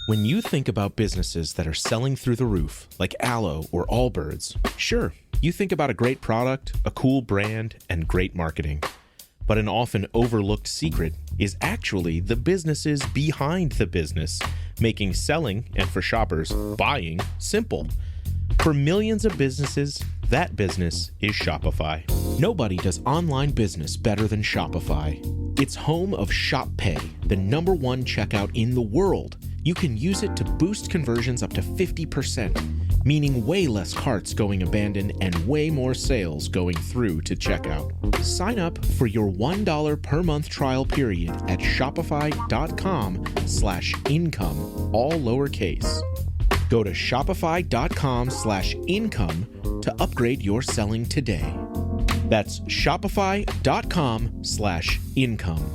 When you think about businesses that are selling through the roof, like Aloe or Allbirds, sure, you think about a great product, a cool brand, and great marketing. But an often overlooked secret is actually the businesses behind the business, making selling, and for shoppers, buying, simple. For millions of businesses, that business is Shopify. Nobody does online business better than Shopify. It's home of Shop Pay, the #1 checkout in the world. You can use it to boost conversions up to 50%, meaning way less carts going abandoned and way more sales going through to checkout. Sign up for your $1 per month trial period at shopify.com/income, all lowercase. Go to shopify.com/income to upgrade your selling today. That's shopify.com/income.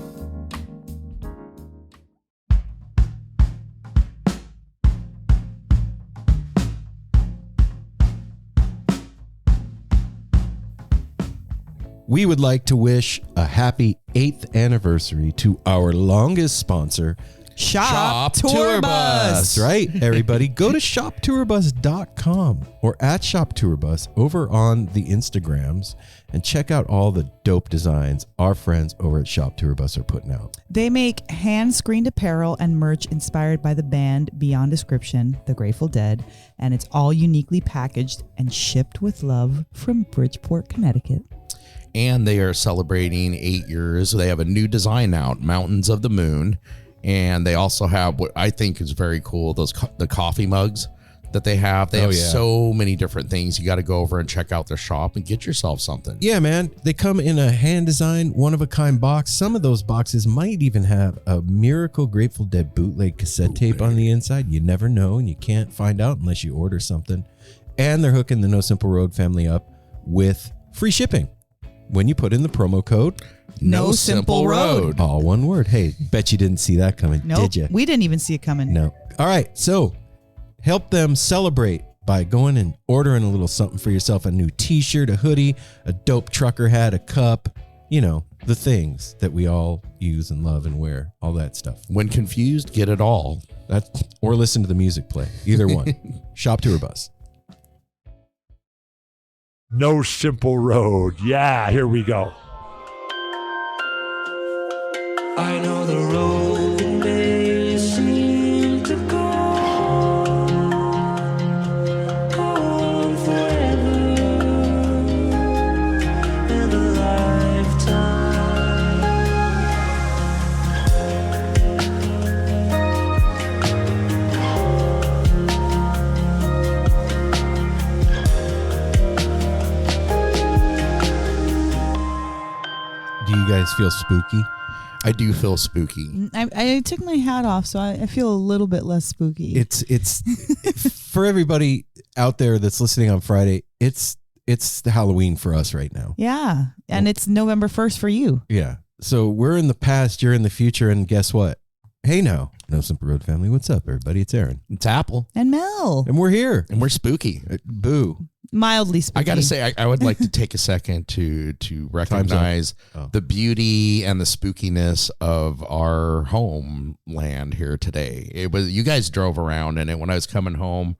We would like to wish a happy 8th anniversary to our longest sponsor, Shop Tour Bus. That's right, everybody. Go to shoptourbus.com or at ShopTourBus over on the Instagrams and check out all the dope designs our friends over at Shop Tour Bus are putting out. They make hand-screened apparel and merch inspired by the band Beyond Description, The Grateful Dead, and it's all uniquely packaged and shipped with love from Bridgeport, Connecticut. And they are celebrating 8 years. They have a new design out, Mountains of the Moon. And they also have what I think is very cool, the coffee mugs that they have. They have so many different things. You got to go over and check out their shop and get yourself something. Yeah, man. They come in a hand-designed, one-of-a-kind box. Some of those boxes might even have a Miracle Grateful Dead bootleg cassette tape on the inside. You never know, and you can't find out unless you order something. And they're hooking the No Simple Road family up with free shipping when you put in the promo code No Simple Road. All one word. Hey, bet you didn't see that coming, Nope, did you? we didn't even see it coming. No. All right, so help them celebrate by going and ordering a little something for yourself, a new t-shirt, a hoodie, a dope trucker hat, a cup, you know, the things that we all use and love and wear, all that stuff. When confused, get it all. Or listen to the music play. Either one. Shop Tour Bus. No Simple Road. Yeah, here we go. I know the road may seem to go on forever and a lifetime. Do you guys feel spooky? I do feel spooky. I took my hat off, so I feel a little bit less spooky. It's for everybody out there that's listening on Friday. It's the Halloween for us right now. Yeah, and it's November 1st for you. Yeah. So we're in the past, you're in the future, and guess what? Hey now, No Simple Road family. What's up, everybody? It's Aaron. It's Apple. And Mel. And we're here. And we're spooky. Boo. Mildly spooky. I got to say, I would like to take a second to recognize the beauty and the spookiness of our homeland here today. It was, you guys drove around, and when I was coming home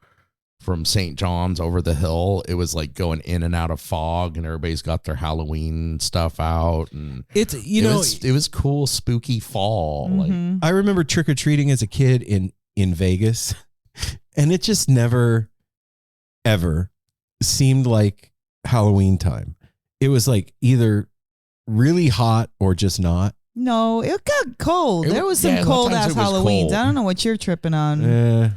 from St. John's over the hill, it was like going in and out of fog, and everybody's got their Halloween stuff out, and it was cool, spooky fall. Mm-hmm. Like I remember trick or treating as a kid in Vegas, and it just never, ever seemed like Halloween time. It was like either really hot or just not. No, it got cold. There was some cold ass Halloweens. I don't know what you're tripping on. I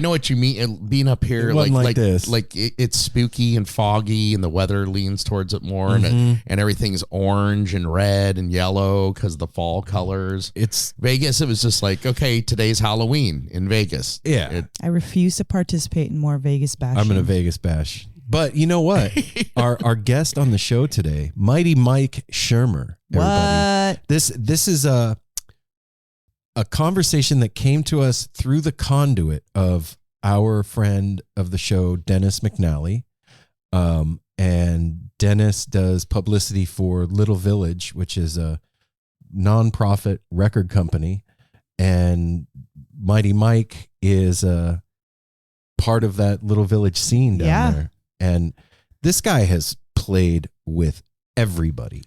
know what you mean. Being up here, like this, like it's spooky and foggy, and the weather leans towards it more, and everything's orange and red and yellow because the fall colors. It's Vegas. It was just like, okay, today's Halloween in Vegas. Yeah, I refuse to participate in more Vegas bashing. I'm in a Vegas bash. But you know what? Our guest on the show today, Mighty Mike Schermer. Everybody. What? This is a conversation that came to us through the conduit of our friend of the show, Dennis McNally. And Dennis does publicity for Little Village, which is a nonprofit record company. And Mighty Mike is part of that little village scene down there. And this guy has played with everybody.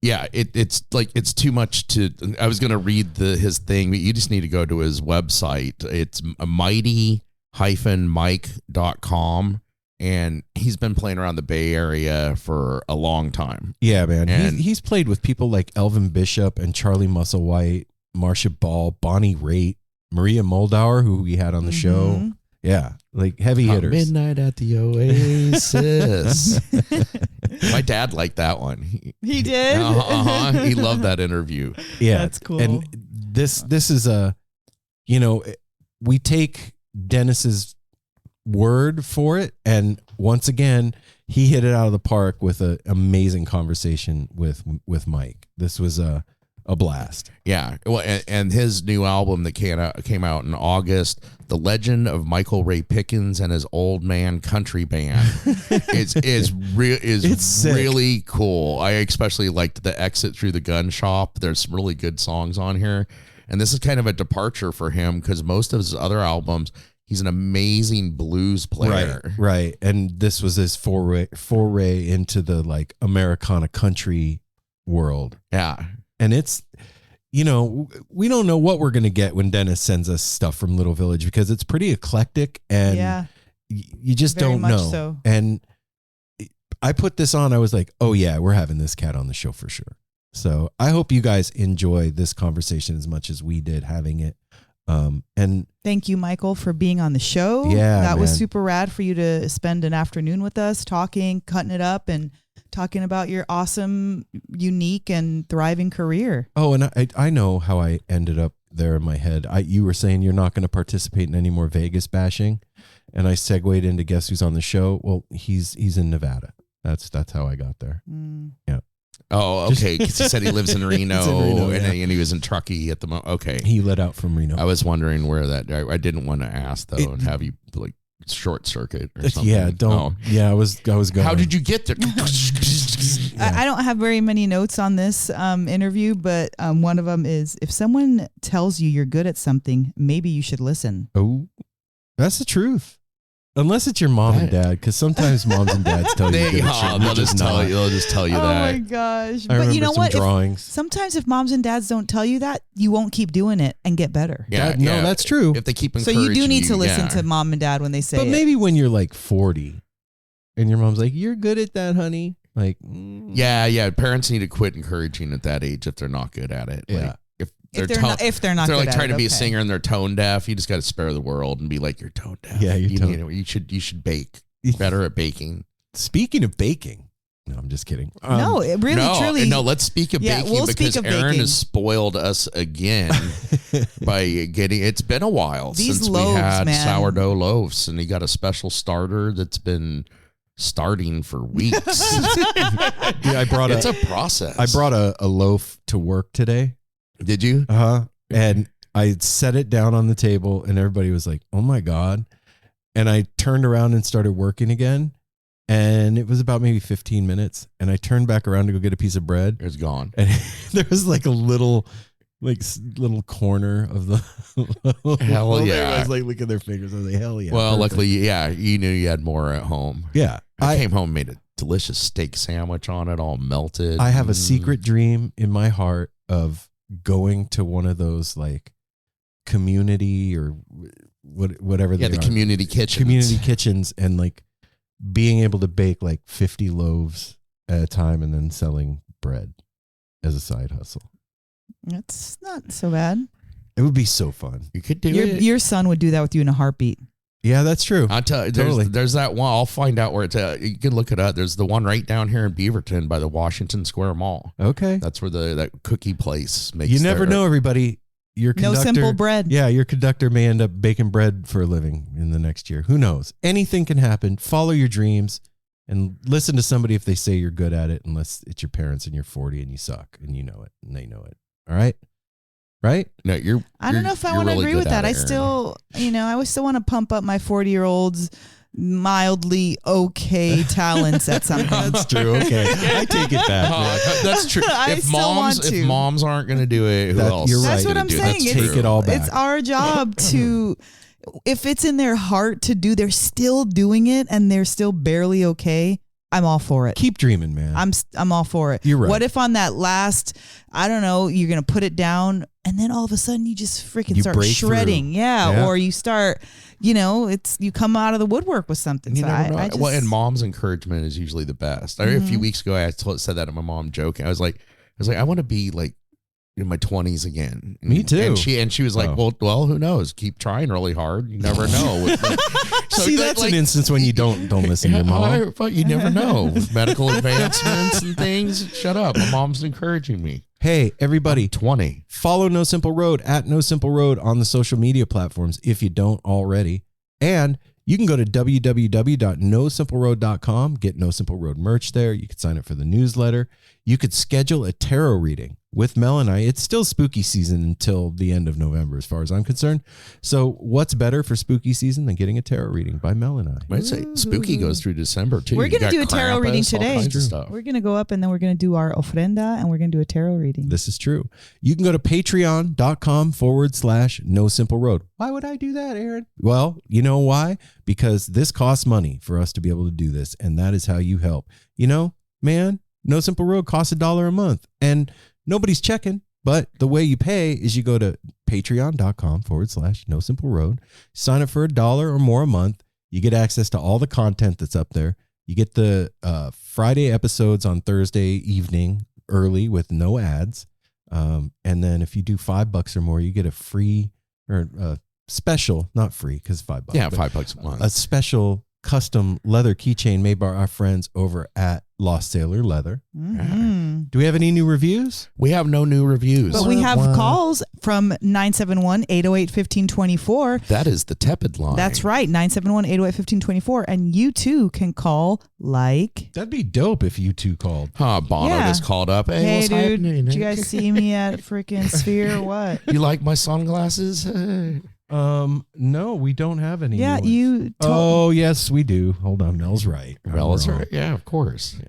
Yeah, it's like it's too much to. I was going to read his thing, but you just need to go to his website. It's mighty-mike.com, and he's been playing around the Bay Area for a long time. Yeah, man. And He's played with people like Elvin Bishop and Charlie Musselwhite, Marcia Ball, Bonnie Raitt, Maria Moldauer, who we had on the show. Yeah, like heavy hitters. Midnight at the Oasis. My dad liked that one. He did? He loved that interview. Yeah, that's cool. And this is we take Dennis's word for it, and once again, he hit it out of the park with an amazing conversation with Mike. This was a blast. Yeah, well, and his new album that came out in August, The Legend of Michael Ray Pickens and His Old Man Country Band, is really cool. I especially liked the Exit Through the Gun Shop. There's some really good songs on here, and this is kind of a departure for him because most of his other albums, he's an amazing blues player. Right. And this was his foray into the like Americana country world. Yeah. And it's, we don't know what we're going to get when Dennis sends us stuff from Little Village because it's pretty eclectic and you just Very don't much know. so. And I put this on. I was like, oh yeah, we're having this cat on the show for sure. So I hope you guys enjoy this conversation as much as we did having it. And thank you, Michael, for being on the show. Yeah, that was man. super rad for you to spend an afternoon with us talking, cutting it up, and talking about your awesome, unique, and thriving career. Oh, and I know how I ended up there in my head. You were saying you're not going to participate in any more Vegas bashing, and I segued into guess who's on the show. Well, he's in Nevada. That's how I got there. Yeah. Oh, okay. Because he said he lives in Reno, Reno, and he was in Truckee at the moment. Okay. He let out from Reno. I was wondering where that. I didn't want to ask though, and have you like short circuit or something. Yeah, don't. Oh. Yeah, I was going. How did you get there? I don't have very many notes on this interview, but one of them is if someone tells you you're good at something, maybe you should listen. Oh, that's the truth. Unless it's your mom and dad, because sometimes moms and dads tell you. They'll just tell you. They'll just tell you Oh that. my gosh! I But you remember know some what? drawings. Sometimes if moms and dads don't tell you that, you won't keep doing it and get better. Yeah, No, that's true. If they keep So encouraging you do need to listen yeah. to mom and dad when they say But it. maybe when you're like 40, and your mom's like, "You're good at that, honey." Like, Yeah. Parents need to quit encouraging at that age if they're not good at it. Yeah. Like, if if they're not like good at trying it, to be a okay. singer and they're tone deaf, you just got to spare the world and be like, you're tone deaf. Yeah, you're tone- You should bake better at baking. Speaking of baking, no, I'm just kidding. No, it really, truly. No, let's speak of Yeah, baking we'll because speak of Aaron baking. has spoiled us again by getting. It's been a while These since loaves, we had man. sourdough loaves, and he got a special starter that's been starting for weeks. Yeah, It's a process. I brought a loaf to work today. Did you? And I set it down on the table, and everybody was like, "Oh my god!" And I turned around and started working again. And it was about maybe 15 minutes. And I turned back around to go get a piece of bread. It's gone. And there was like a little corner of the. Hell yeah. I was like, look at their fingers. I was like, hell yeah. Well, perfect. luckily, yeah, you knew you had more at home. Yeah. I came home and made a delicious steak sandwich on it, all melted. I have a secret dream in my heart of going to one of those like community or whatever they the are. community kitchens. Community kitchens, and like being able to bake like 50 loaves at a time and then selling bread as a side hustle. That's not so bad. It would be so fun. You could do it. Your son would do that with you in a heartbeat. Yeah, that's true. I'll tell you, Totally. there's that one. I'll find out where it's at. You can look it up. There's the one right down here in Beaverton by the Washington Square Mall. Okay. That's where that cookie place makes. You never know, everybody. Your No conductor, simple bread. Yeah, your conductor may end up baking bread for a living in the next year. Who knows? Anything can happen. Follow your dreams and listen to somebody if they say you're good at it, unless it's your parents and you're 40 and you suck and you know it and they know it. All right? Right? No, I don't know if I want to agree with that. I still want to pump up my 40-year-olds mildly okay talents at something. That's true. Okay, I take it back. That's true. If moms aren't going to do it, who else? You're right. That's what I'm saying. Take it all back. It's our job to, if it's in their heart to do, they're still doing it and they're still barely okay. I'm all for it. Keep dreaming, man. I'm all for it. You're right. What if on that last, I don't know, you're going to put it down and then all of a sudden you just freaking start shredding. Yeah. Or you start, you come out of the woodwork with something. You never know. And mom's encouragement is usually the best. A few weeks ago, I said that to my mom joking. I was like, I want to be like in my 20s again. Me too. And she was like, well, who knows? Keep trying really hard. You never know. So see, that's an instance when you don't listen to your mom. But you never know. With medical advancements and things. Shut up. My mom's encouraging me. Hey, everybody. I'm 20. Follow No Simple Road at No Simple Road on the social media platforms if you don't already. And you can go to www.nosimpleroad.com, get No Simple Road merch there. You could sign up for the newsletter. You could schedule a tarot reading with Mel and I. It's still spooky season until the end of November, as far as I'm concerned. So what's better for spooky season than getting a tarot reading by Mel and I? I'd say spooky goes through December, too. We're going to do a tarot reading today. We're going to go up and then we're going to do our ofrenda and we're going to do a tarot reading. This is true. You can go to patreon.com/No Simple Road. Why would I do that, Aaron? Well, you know why? Because this costs money for us to be able to do this. And that is how you help. Man, No Simple Road costs $1 a month and nobody's checking, but the way you pay is you go to patreon.com/No Simple Road, sign up for $1 or more a month. You get access to all the content that's up there. You get the Friday episodes on Thursday evening early with no ads. And then if you do $5 or more, you get a free or special, not free because $5. Yeah, $5 a month. A special custom leather keychain made by our friends over at Lost Sailor Leather. Mm-hmm. Do we have any new reviews? We have no new reviews. But we have calls from 971-808-1524. That is the tepid line. That's right, 971-808-1524. And you too can call like... That'd be dope if you two called. Bono just called up. Hey, what's dude, happening? Did you guys see me at freaking Sphere or what? You like my sunglasses? Hey. No, we don't have any. Yeah, you. Oh, yes, we do. Hold on, Mel's right. Mel's right. Yeah, of course. Yeah.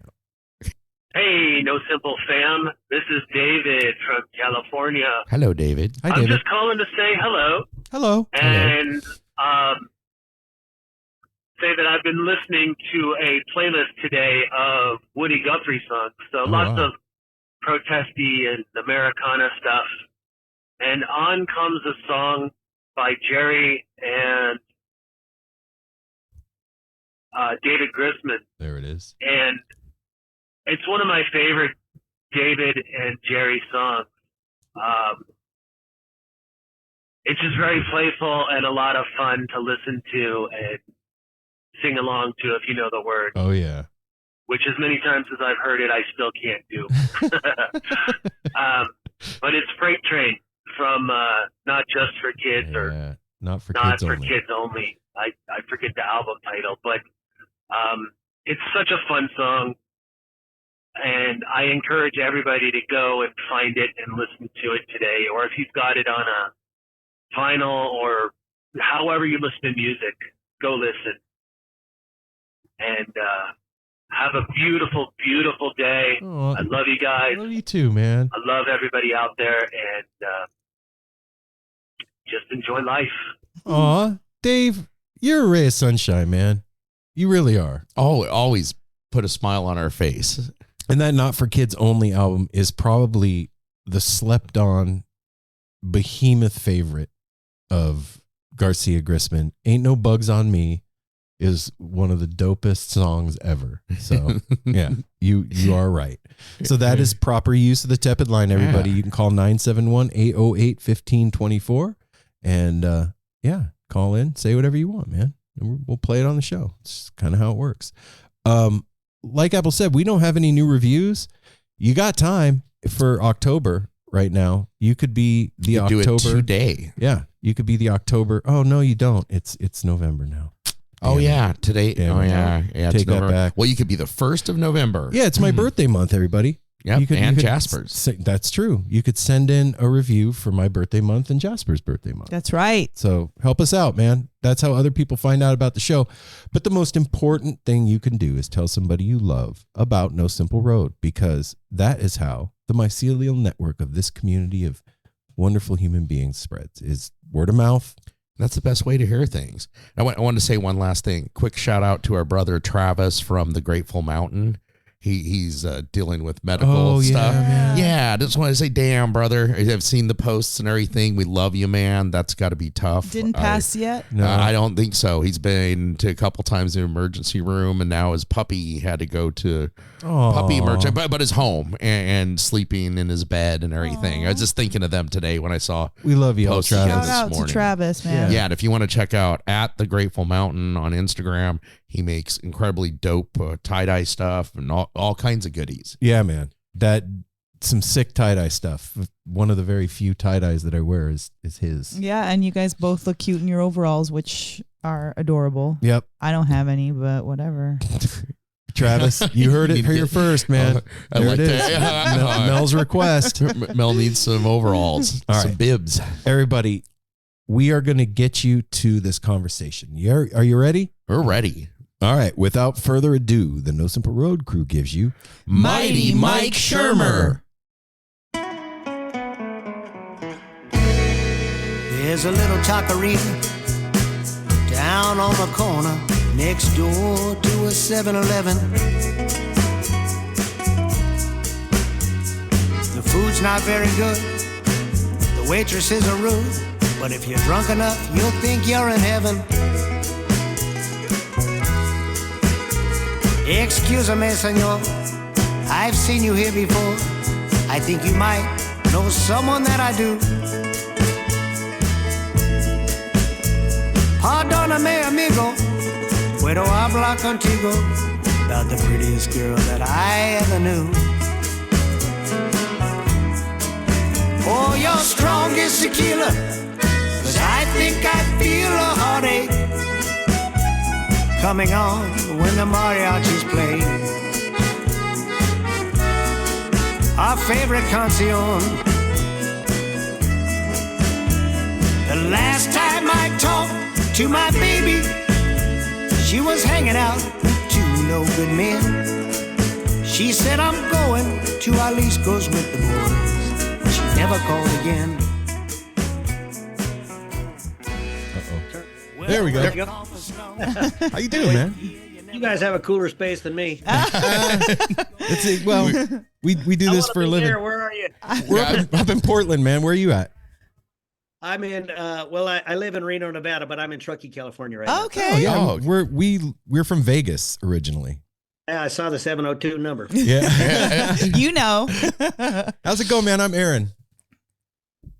Hey, No Simple fam. This is David from California. Hello, David. Hi, I'm David. just calling to say hello. Hello. And say that I've been listening to a playlist today of Woody Guthrie songs. So lots of protesty and Americana stuff. And on comes a song by Jerry and David Grisman. There it is. And it's one of my favorite David and Jerry songs. It's just very playful and a lot of fun to listen to and sing along to if you know the words. Oh, yeah. Which as many times as I've heard it, I still can't do. But it's Freight Train from Not Just for Kids or Not for Not Kids for Only. Kids Only. I forget the album title, but it's such a fun song. And I encourage everybody to go and find it and listen to it today. Or if you've got it on a vinyl or however you listen to music, go listen. And have a beautiful, beautiful day. Oh, I love you guys. I love you too, man. I love everybody out there. And just enjoy life. Aw, Dave, you're a ray of sunshine, man. You really are. Oh, always put a smile on our face. And that Not for Kids Only album is probably the slept on behemoth favorite of Garcia Grisman. Ain't No Bugs on Me is one of the dopest songs ever. So yeah, you are right. So that is proper use of the tepid line, everybody. You can call 971-808-1524 and call in, say whatever you want, man. And we'll play it on the show. It's kind of how it works. Like Apple said, we don't have any new reviews. You got time for October right now. You could be the you October do it today. Yeah, you could be the October. Oh no, you don't. It's November now. Oh yeah, today. Damn oh it. yeah. Take that back. Well, you could be the 1st of November. Yeah, it's my birthday month, everybody. Yep, You could- and you could Jasper's. That's true. You could send in a review for my birthday month and Jasper's birthday month. That's right. So help us out, man. That's how other people find out about the show. But the most important thing you can do is tell somebody you love about No Simple Road, because that is how the mycelial network of this community of wonderful human beings spreads, is word of mouth. That's the best way to hear things. I want to say one last thing. Quick shout out to our brother Travis from the Grateful Mountain. He's dealing with medical stuff. Yeah, I just want to say, damn, brother. I've seen the posts and everything. We love you, man. That's got to be tough. Didn't pass yet? No. I don't think so. He's been to a couple times in the emergency room, and now his puppy had to go to puppy emergency, but his home and sleeping in his bed and everything. I was just thinking of them today when I saw. We love you all, posts again Travis. Shout out this to morning. Travis, man. Yeah, and if you want to check out at the Grateful Mountain on Instagram, he makes incredibly dope tie-dye stuff and all kinds of goodies. Yeah, man. Some sick tie-dye stuff. One of the very few tie-dyes that I wear is his. Yeah, and you guys both look cute in your overalls, which are adorable. Yep. I don't have any, but whatever. Travis, you heard it here first, man. I There like it is. that. Mel's request. Mel needs some overalls, All some right. bibs. Everybody, we are going to get you to this conversation. Are you ready? We're ready. All right. Without further ado, the No Simple Road crew gives you Mighty Mike Schermer. There's a little taqueria down on the corner next door to a 7-Eleven. The food's not very good, the waitresses are rude, but if you're drunk enough, you'll think you're in heaven. Excuse me, senor, I've seen you here before. I think you might know someone that I do. Pardóname, amigo, puedo hablar contigo about the prettiest girl that I ever knew. Oh, your strongest tequila, 'cause I think I feel a heartache coming on when the mariachis play. Our favorite canción. The last time I talked to my baby, she was hanging out with 2 no-good men. She said, I'm going to Jalisco's with the boys. She never called again. There we go. There you go. How you doing, man? You guys have a cooler space than me. Well, we do this for a living. Where are you? We're up in Portland, man. Where are you at? I'm in. I live in Reno, Nevada, but I'm in Truckee, California right now. Okay. Oh, yeah. We're from Vegas originally. Yeah, I saw the 702 number. Yeah. You know. How's it going, man? I'm Aaron.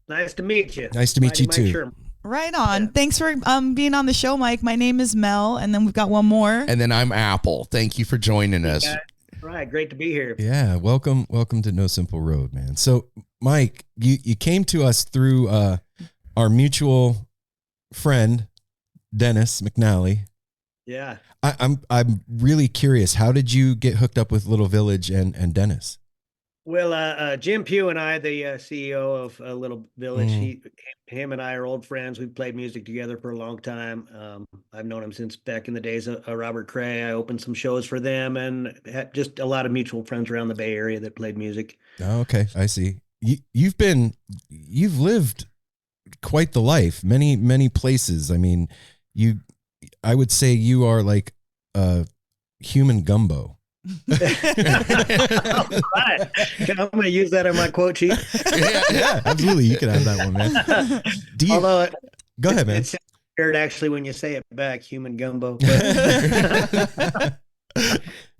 Nice to meet you. Nice to meet Mighty you Mike too. Schermer. Right on. Thanks for being on the show, Mike. My name is Mel, and then we've got one more. And then I'm Apple. Thank you for joining us. Right, great to be here. Yeah, welcome to No Simple Road, man. So, Mike, you came to us through our mutual friend, Dennis McNally. Yeah. I'm really curious. How did you get hooked up with Little Village and Dennis? Well, Jim Pugh and I, the CEO of Little Village, him and I are old friends. We've played music together for a long time. I've known him since back in the days of Robert Cray. I opened some shows for them and had just a lot of mutual friends around the Bay Area that played music. Oh, okay, I see. You've lived quite the life, many places. I mean, I would say you are like a human gumbo. Right. I'm going to use that in my quote sheet. Yeah, absolutely. You can have that one, man. Although Go ahead, man. It sounds weird actually when you say it back, human gumbo.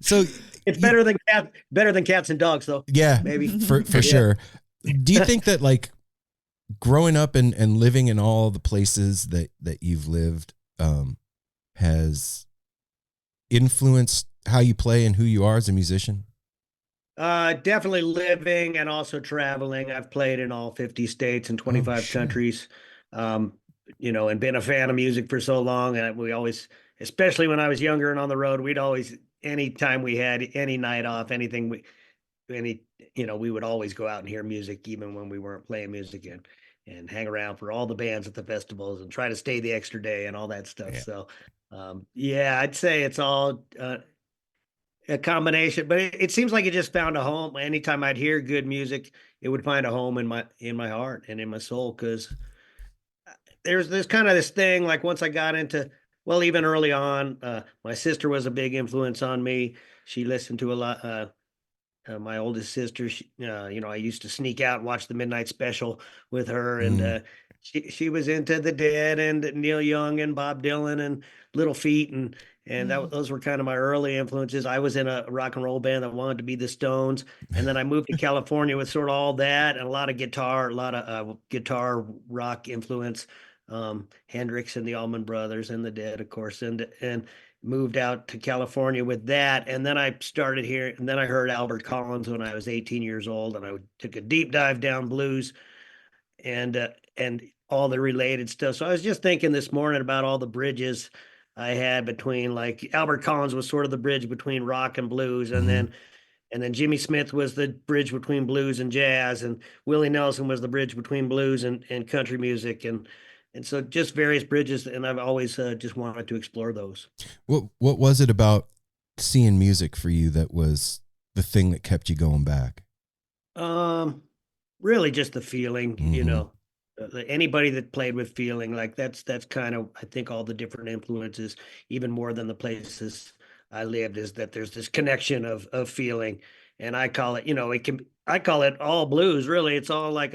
So it's better than cats and dogs, though. Yeah, maybe for sure. Do you think that like growing up and living in all the places that you've lived has influenced how you play and who you are as a musician? Definitely living and also traveling. I've played in all 50 states and 25 countries, and been a fan of music for so long. And we always, especially when I was younger and on the road, we'd always, anytime we had any night off, anything, we would always go out and hear music, even when we weren't playing music, and hang around for all the bands at the festivals and try to stay the extra day and all that stuff. Yeah. So, I'd say it's all a combination, but it seems like it just found a home. Anytime I'd hear good music, it would find a home in my heart and in my soul. Cause there's kind of this thing, like once I got into, well, even early on, my sister was a big influence on me. She listened to a lot, my oldest sister, I used to sneak out and watch the midnight special with her. And, she was into the Dead and Neil Young and Bob Dylan and Little Feat. And those were kind of my early influences. I was in a rock and roll band that wanted to be the Stones. And then I moved to California with sort of all that and a lot of guitar rock influence. Hendrix and the Allman Brothers and the Dead, of course, and moved out to California with that. And then I started here, and then I heard Albert Collins when I was 18 years old, and I took a deep dive down blues and all the related stuff. So I was just thinking this morning about all the bridges I had between, like, Albert Collins was sort of the bridge between rock and blues, and then Jimmy Smith was the bridge between blues and jazz, and Willie Nelson was the bridge between blues and country music, and so just various bridges, and I've always just wanted to explore those. What was it about seeing music for you that was the thing that kept you going back? Really just the feeling, anybody that played with feeling, like that's kind of, I think, all the different influences, even more than the places I lived, is that there's this connection of feeling. And I call it, I call it all blues. Really, it's all like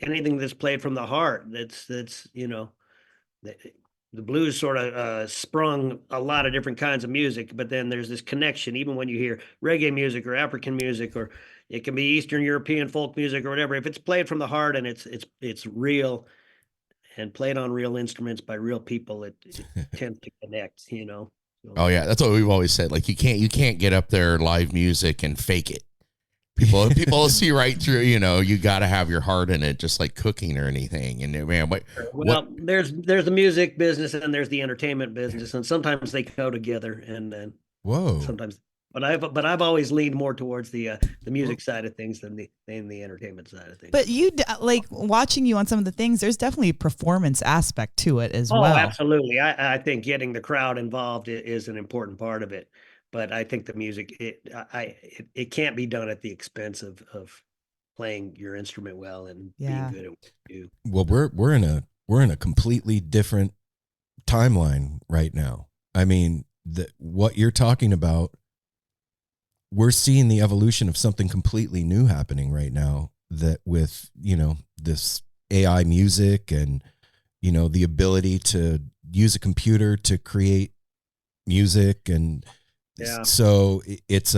anything that's played from the heart. That's the blues sort of sprung a lot of different kinds of music, but then there's this connection. Even when you hear reggae music or African music, or it can be Eastern European folk music or whatever, if it's played from the heart and it's real and played on real instruments by real people, it tends to connect. So. Oh yeah, that's what we've always said. Like you can't get up there live music and fake it. People see right through. You got to have your heart in it, just like cooking or anything. And man, there's the music business and there's the entertainment business, and sometimes they go together. And whoa, sometimes. But I've always leaned more towards the music side of things than the entertainment side of things. But you, like, watching you on some of the things, there's definitely a performance aspect to it as well. Oh, absolutely. I think getting the crowd involved is an important part of it. But I think the music, it can't be done at the expense of playing your instrument well and being good at what you do. Well, we're in a completely different timeline right now. I mean, what you're talking about, we're seeing the evolution of something completely new happening right now, that with, this AI music and, the ability to use a computer to create music. And so it's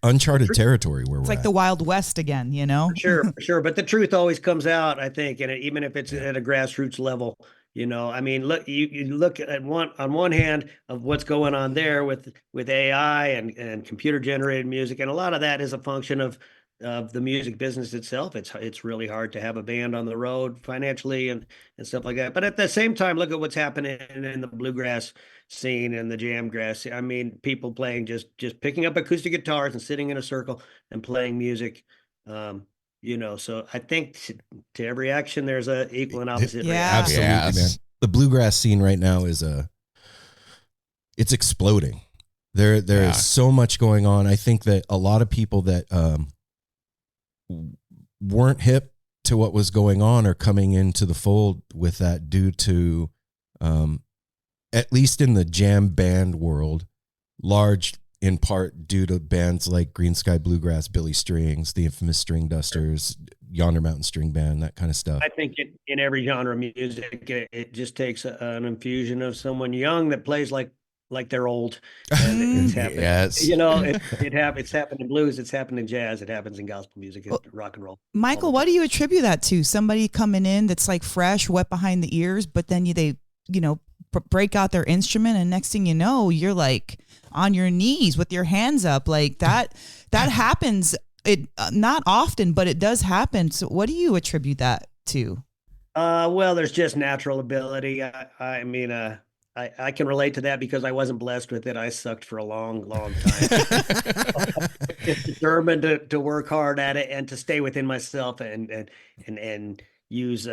uncharted territory where it's we're like at. The Wild West again, For sure. But the truth always comes out, I think, and even if it's at a grassroots level. I mean, look, you look at on one hand of what's going on there with AI and computer generated music, and a lot of that is a function of the music business itself. It's really hard to have a band on the road financially and stuff like that. But at the same time, look at what's happening in the bluegrass scene and the jam grass. I mean, people playing just picking up acoustic guitars and sitting in a circle and playing music. So I think to every action, there's a equal and opposite reaction. Absolutely, man. The bluegrass scene right now it's exploding. There is so much going on. I think that a lot of people that weren't hip to what was going on are coming into the fold with that, due to, at least in the jam band world, large in part due to bands like Green Sky Bluegrass, Billy Strings, the infamous String Dusters, Yonder Mountain String Band, that kind of stuff. I think in every genre of music, it just takes an infusion of someone young that plays like they're old. And it's happened. Yes. It's happened in blues. It's happened in jazz. It happens in gospel music, rock and roll. Michael, what do you attribute that to? Somebody coming in that's like fresh, wet behind the ears, but then they break out their instrument, and next thing you know, you're like on your knees with your hands up, like that happens. It not often, but it does happen. So what do you attribute that to? Well, there's just natural ability. I mean, I can relate to that because I wasn't blessed with it. I sucked for a long, long time. Just determined to work hard at it and to stay within myself and use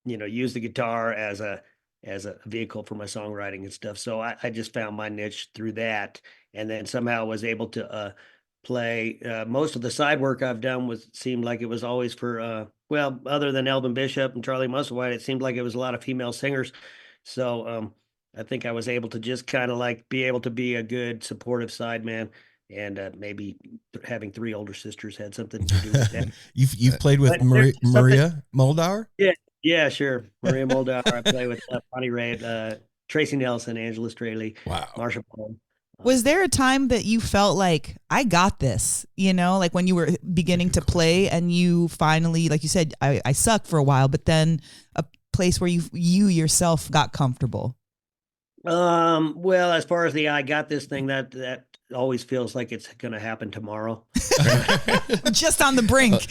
use the guitar as a vehicle for my songwriting and stuff. So I just found my niche through that, and then somehow was able to play. Most of the side work I've done seemed like it was always for well, other than Elvin Bishop and Charlie Musselwhite, it seemed like it was a lot of female singers. So I think I was able to just kind of like be able to be a good supportive sideman, and maybe having 3 older sisters had something to do with that. You've played with Maria Moldauer? Yeah, sure. Maria Moldauer. I play with Bonnie Raitt, Tracy Nelson, Angela Straley, Wow. Marsha Paul. Was there a time that you felt like, I got this, like when you were beginning to play and you finally, like you said, I sucked for a while, but then a place where you yourself got comfortable? Well, as far as the I got this thing, that always feels like it's going to happen tomorrow. Just on the brink.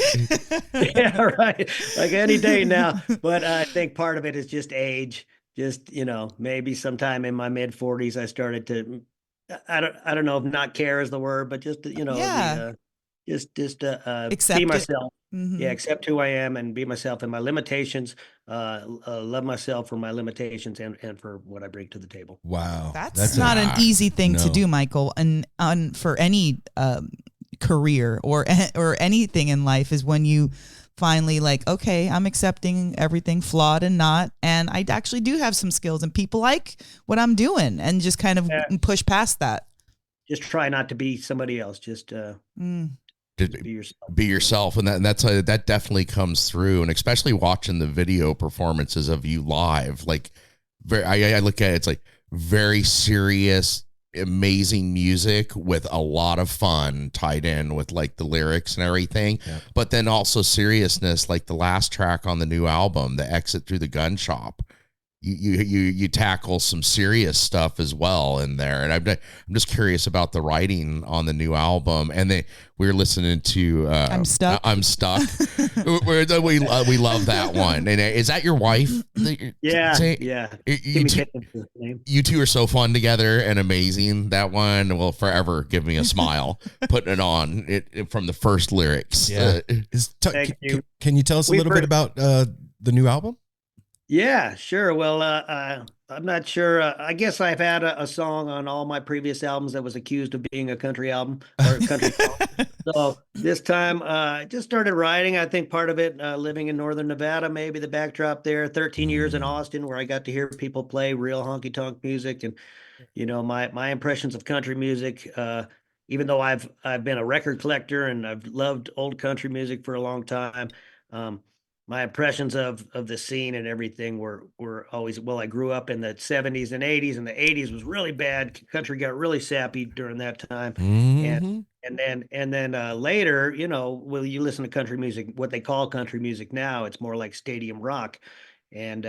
Yeah, right. Like any day now. But I think part of it is just age. Just, maybe sometime in my mid 40s, I started to, I don't know if not care is the word, but just, accept be myself. Mm-hmm. Yeah, accept who I am and be myself and my limitations. Love myself for my limitations and for what I bring to the table. Wow, that's not an easy thing to do, Michael. And for any career or anything in life is when you finally like, okay, I'm accepting everything flawed and not, and I actually do have some skills and people like what I'm doing, and just kind of push past that. Just try not to be somebody else. Just be yourself, and that definitely comes through, and especially watching the video performances of you live, like I look at it, it's like very serious, amazing music with a lot of fun tied in with like the lyrics and everything, but then also seriousness, like the last track on the new album, The Exit Through the Gun Shop. You tackle some serious stuff as well in there, and I'm just curious about the writing on the new album. And we're listening to I'm Stuck. we love that one. And is that your wife? Yeah. You two are so fun together and amazing. That one will forever give me a smile. Putting it on it from the first lyrics. Yeah. Can you tell us a little bit about the new album? Yeah, sure. Well, I'm not sure. I guess I've had a song on all my previous albums that was accused of being a country album or a country song. So this time I just started writing. I think part of it, living in Northern Nevada, maybe the backdrop there, 13 years in Austin, where I got to hear people play real honky-tonk music. And, my impressions of country music, even though I've been a record collector and I've loved old country music for a long time, my impressions of the scene and everything were always, well, I grew up in the 70s and 80s, and the 80s was really bad. Country got really sappy during that time. Mm-hmm. And then later, well, you listen to country music, what they call country music now, it's more like stadium rock. And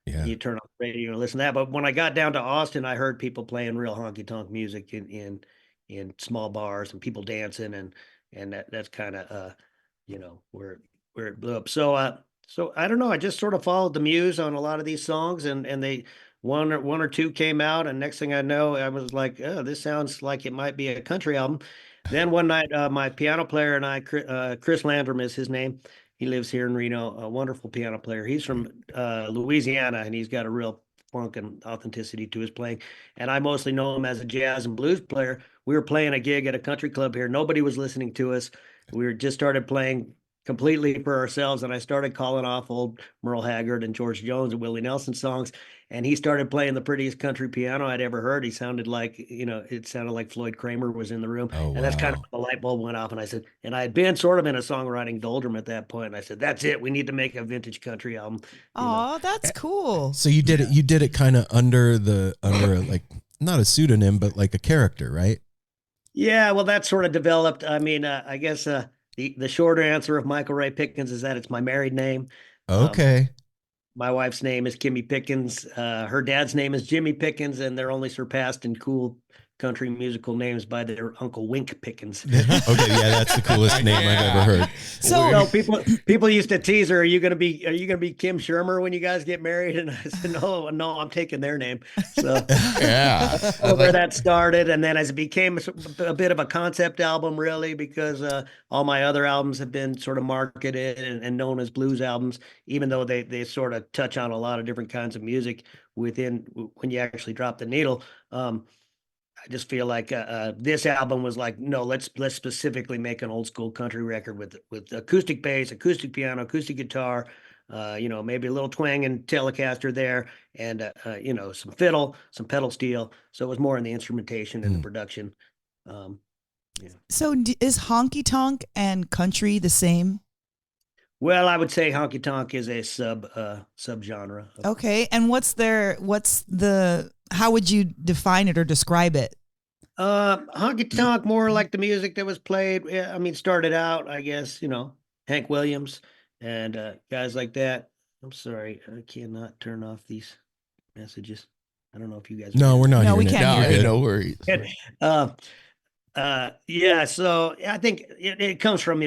you turn on the radio and listen to that. But when I got down to Austin, I heard people playing real honky-tonk music in small bars and people dancing, and that's kind of where it blew up. So I don't know. I just sort of followed the muse on a lot of these songs, and they one or two came out, and next thing I know, I was like, oh, this sounds like it might be a country album. Then one night, my piano player and I, Chris Landrum is his name. He lives here in Reno, a wonderful piano player. He's from Louisiana, and he's got a real funk and authenticity to his playing. And I mostly know him as a jazz and blues player. We were playing a gig at a country club here. Nobody was listening to us. We were just started playing completely for ourselves, and I started calling off old Merle Haggard and George Jones and Willie Nelson songs, and he started playing the prettiest country piano I'd ever heard. He sounded like, it sounded like Floyd Kramer was in the room. Oh, and that's kind of when the light bulb went off, and I said, and I had been sort of in a songwriting doldrum at that point, and I said, that's it, we need to make a vintage country album. Oh, that's cool. So you did it kind of under like, not a pseudonym, but like a character, right? Yeah, well, that sort of developed. I mean, I guess the shorter answer of Michael Ray Pickens is that it's my married name. Okay. My wife's name is Kimmy Pickens. Her dad's name is Jimmy Pickens, and they're only surpassed in cool country musical names by their Uncle Wink Pickens. Okay, yeah, that's the coolest name I've ever heard. So No, people used to tease her, are you gonna be Kim Schermer when you guys get married? And I said, no, I'm taking their name. So Yeah. that's where that started. And then as it became a bit of a concept album, really, because all my other albums have been sort of marketed and known as blues albums, even though they sort of touch on a lot of different kinds of music within when you actually drop the needle. I just feel like this album was like, no, let's specifically make an old school country record with acoustic bass, acoustic piano, acoustic guitar, maybe a little twang and Telecaster there, and some fiddle, some pedal steel. So it was more in the instrumentation and the production. So is honky tonk and country the same? Well, I would say honky tonk is a subgenre. Okay, and how would you define it or describe it? Honky tonk, more like the music that was played. Yeah, I mean, started out, I guess, Hank Williams and guys like that. I'm sorry, I cannot turn off these messages. I don't know if you guys. No, we're not. No, we hearing it. can't hear it. No worries. Yeah. So I think it comes from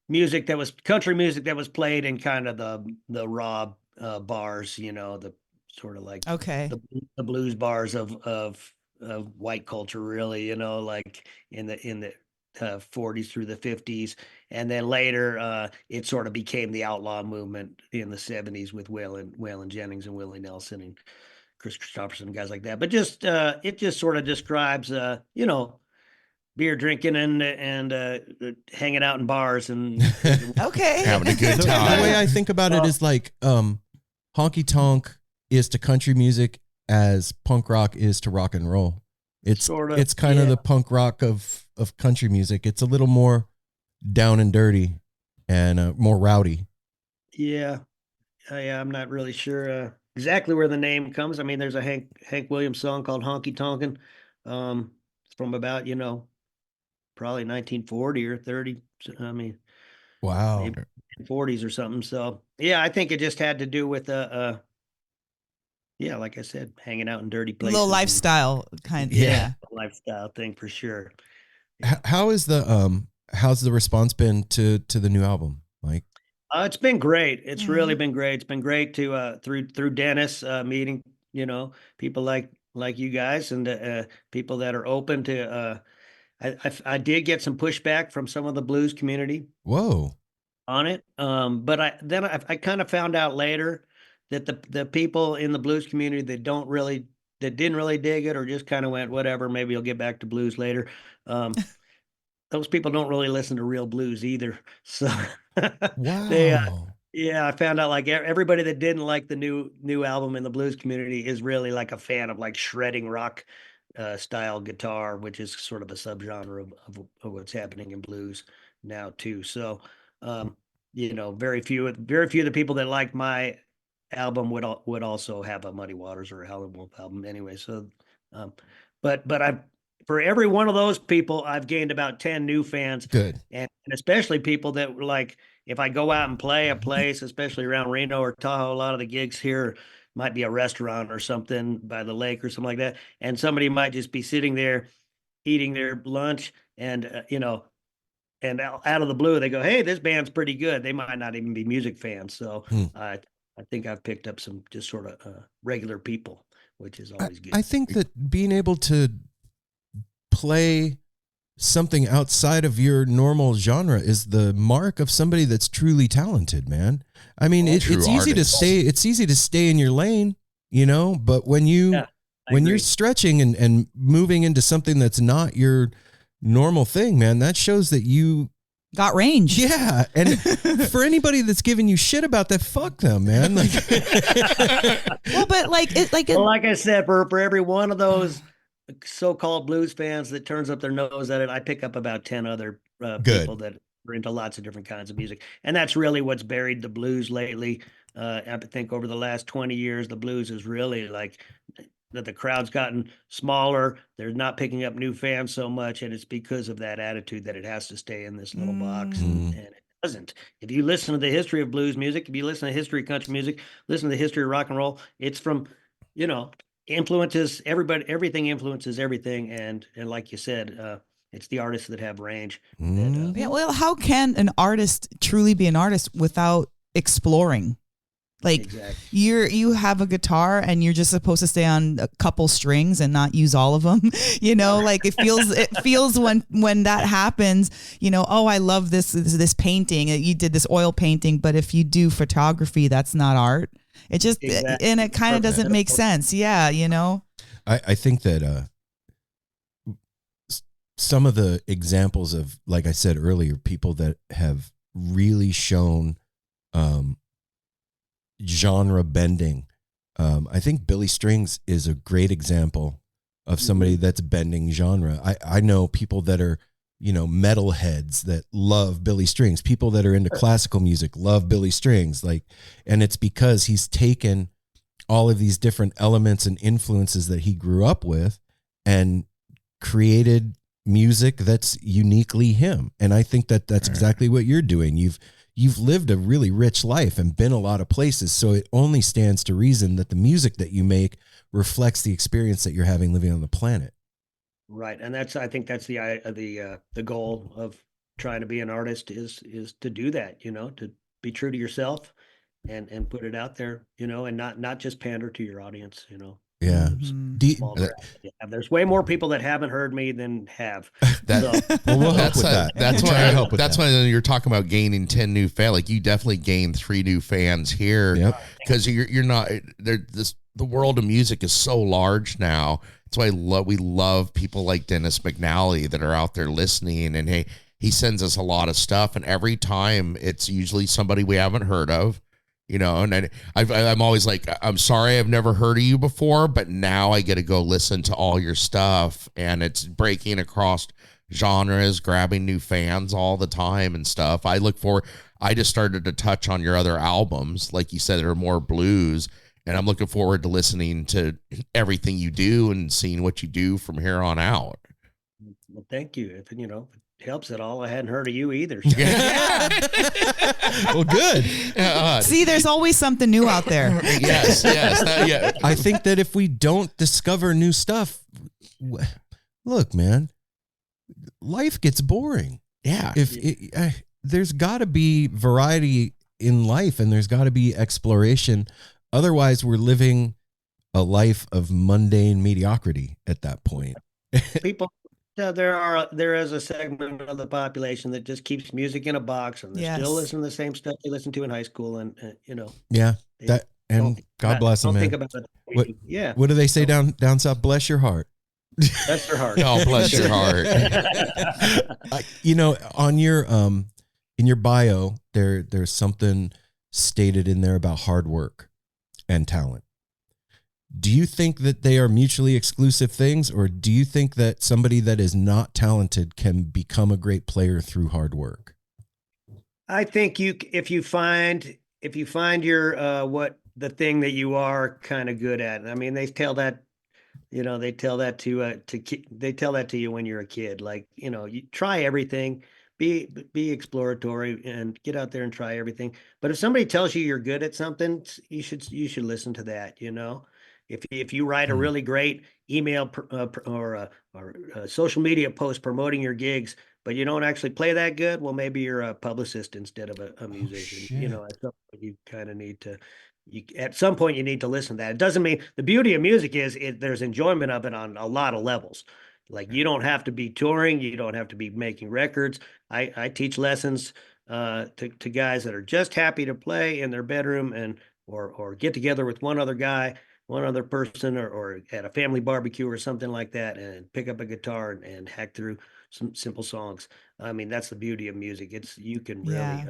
music that was country music that was played in kind of the raw bars, the sort of like the blues bars of white culture, really, like in the 40s through the 50s, and then later it sort of became the outlaw movement in the 70s with Waylon Jennings and Willie Nelson and Chris Christopherson and guys like that. But just it just sort of describes beer drinking and hanging out in bars and having a good time. The way I think about it is like honky tonk is to country music as punk rock is to rock and roll. It's kind of the punk rock of country music. It's a little more down and dirty and more rowdy. Yeah. I'm not really sure exactly where the name comes. I mean, there's a Hank Williams song called Honky Tonkin'. It's from about, probably 1940 or 30. I mean, wow, maybe 40s or something. So yeah, I think it just had to do with like I said, hanging out in dirty places. Little lifestyle kind of. Yeah. Lifestyle thing for sure. How is how's the response been to the new album, Mike? It's been great. It's really been great. It's been great to through Dennis meeting, people like you guys and people that are open to I did get some pushback from some of the blues community. Whoa. On it. But I kind of found out later that the people in the blues community that didn't really dig it or just kind of went, whatever, maybe you'll get back to blues later. Those people don't really listen to real blues either. So wow. I found out like everybody that didn't like the new album in the blues community is really like a fan of like shredding rock style guitar, which is sort of a subgenre of what's happening in blues now too. So, very few of the people that like my album would also have a Muddy Waters or a Howlin' Wolf album anyway. So, but for every one of those people, I've gained about 10 new fans. Good. And especially people that like, if I go out and play a place, especially around Reno or Tahoe, a lot of the gigs here might be a restaurant or something by the lake or something like that. And somebody might just be sitting there eating their lunch and, and out of the blue, they go, hey, this band's pretty good. They might not even be music fans. So I think I've picked up some just sort of regular people, which is always good. I think that being able to play something outside of your normal genre is the mark of somebody that's truly talented, man. I mean, it's easy to stay in your lane, but when you're stretching and moving into something that's not your normal thing, man, that shows that you got range. Yeah. And for anybody that's giving you shit about that, fuck them, man. Like, well, but like I said, for every one of those so-called blues fans that turns up their nose at it, I pick up about 10 other people that are into lots of different kinds of music. And that's really what's buried the blues lately. I think over the last 20 years, the blues is really like that the crowd's gotten smaller. They're not picking up new fans so much. And it's because of that attitude that it has to stay in this little box. And it doesn't. If you listen to the history of blues music, if you listen to the history of country music, listen to the history of rock and roll, it's from, influences everybody. Everything influences everything, and like you said, it's the artists that have range. Yeah, well, how can an artist truly be an artist without exploring? Like Exactly. you have a guitar and you're just supposed to stay on a couple strings and not use all of them. You know, like it feels when that happens, you know, oh, I love this painting. You did this oil painting, but if you do photography, that's not art. It just Exactly. and it kind of doesn't make sense. Yeah, you know. I think that some of the examples of, like I said earlier, people that have really shown genre bending. I think Billy Strings is a great example of somebody that's bending genre. I know people that are, you know, metalheads that love Billy Strings. People that are into classical music love Billy Strings. Like, and it's because he's taken all of these different elements and influences that he grew up with and created music that's uniquely him. And I think that that's exactly what you're doing. You've lived a really rich life and been a lot of places. So it only stands to reason that the music that you make reflects the experience that you're having living on the planet. Right. And I think that's the goal of trying to be an artist is to do that, you know, to be true to yourself and put it out there, you know, and not just pander to your audience, you know. Yeah. There's way more people that haven't heard me than have. We'll help with that. That's why. That's why you're talking about gaining 10 new fans. Like you definitely gained 3 new fans here because you're not there. The world of music is so large now. That's why we love people like Dennis McNally that are out there listening. And hey, he sends us a lot of stuff, and every time it's usually somebody we haven't heard of. You know, and I'm always like, I'm sorry, I've never heard of you before, but now I get to go listen to all your stuff, and it's breaking across genres, grabbing new fans all the time and stuff. I just started to touch on your other albums, like you said, that are more blues, and I'm looking forward to listening to everything you do and seeing what you do from here on out. Well, thank you. If you know. Helps at all. I hadn't heard of you either. So. Well, good. See, there's always something new out there. Yes. Yeah. I think that if we don't discover new stuff, look, man, life gets boring. Yeah. There's got to be variety in life, and there's got to be exploration. Otherwise, we're living a life of mundane mediocrity at that point. People. There is a segment of the population that just keeps music in a box, and they're still listening to the same stuff they listened to in high school, and you know. Yeah, God bless them, man. Think about it. What do they say down south? Bless your heart. That's their heart. Oh, bless your heart. You know, on your in your bio, there's something stated in there about hard work and talent. Do you think that they are mutually exclusive things, or do you think that somebody that is not talented can become a great player through hard work? I think if you find your what the thing that you are kind of good at. I mean, they tell that to you when you're a kid. Like, you know, you try everything, be exploratory, and get out there and try everything. But if somebody tells you you're good at something, you should listen to that. You know. If you write a really great email or a social media post promoting your gigs, but you don't actually play that good, well, maybe you're a publicist instead of a musician. You know, at some point you kind of need to. At some point you need to listen to that. It doesn't mean the beauty of music is there's enjoyment of it on a lot of levels. Like you don't have to be touring, you don't have to be making records. I teach lessons to guys that are just happy to play in their bedroom and or get together with one other person or at a family barbecue or something like that and pick up a guitar and hack through some simple songs. I mean, that's the beauty of music. You can really,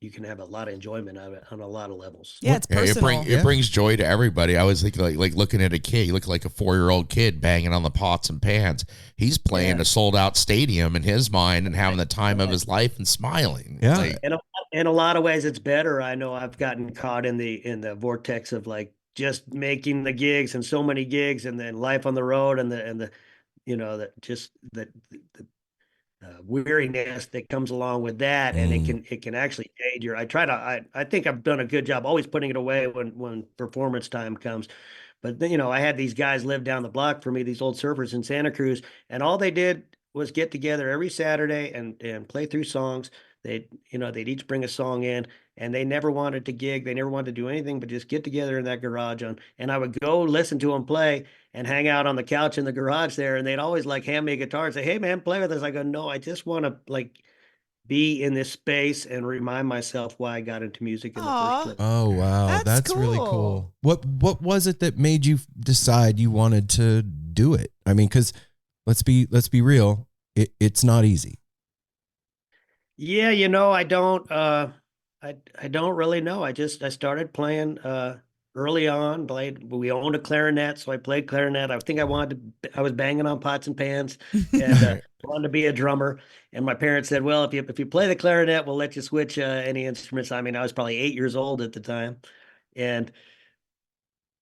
you can have a lot of enjoyment out of it on a lot of levels. Yeah, it's personal. It brings joy to everybody. I always think like looking at a kid, you look like a 4-year-old kid banging on the pots and pans. He's playing a sold out stadium in his mind and having the time of his life and smiling. Yeah. Like, in a lot of ways it's better. I know I've gotten caught in the vortex of like, just making the gigs and so many gigs and then life on the road and the you know that just the weariness that comes along with that, and it can actually fade your. I think I've done a good job always putting it away when performance time comes, But then, I had these guys live down the block for me, these old surfers in Santa Cruz, and all they did was get together every Saturday and play through songs. They'd each bring a song in, and they never wanted to gig. They never wanted to do anything but just get together in that garage and I would go listen to them play and hang out on the couch in the garage there. And they'd always like hand me a guitar and say, "Hey man, play with us." I go, "No, I just want to like be in this space and remind myself why I got into music in the first place." Oh wow, that's really cool. What was it that made you decide you wanted to do it? I mean, because let's be real, it's not easy. Yeah, I don't really know. I started playing early on. We owned a clarinet, so I played clarinet. I think I was banging on pots and pans and wanted to be a drummer. And my parents said, "Well, if you play the clarinet, we'll let you switch any instruments." I mean, I was probably 8 years old at the time, and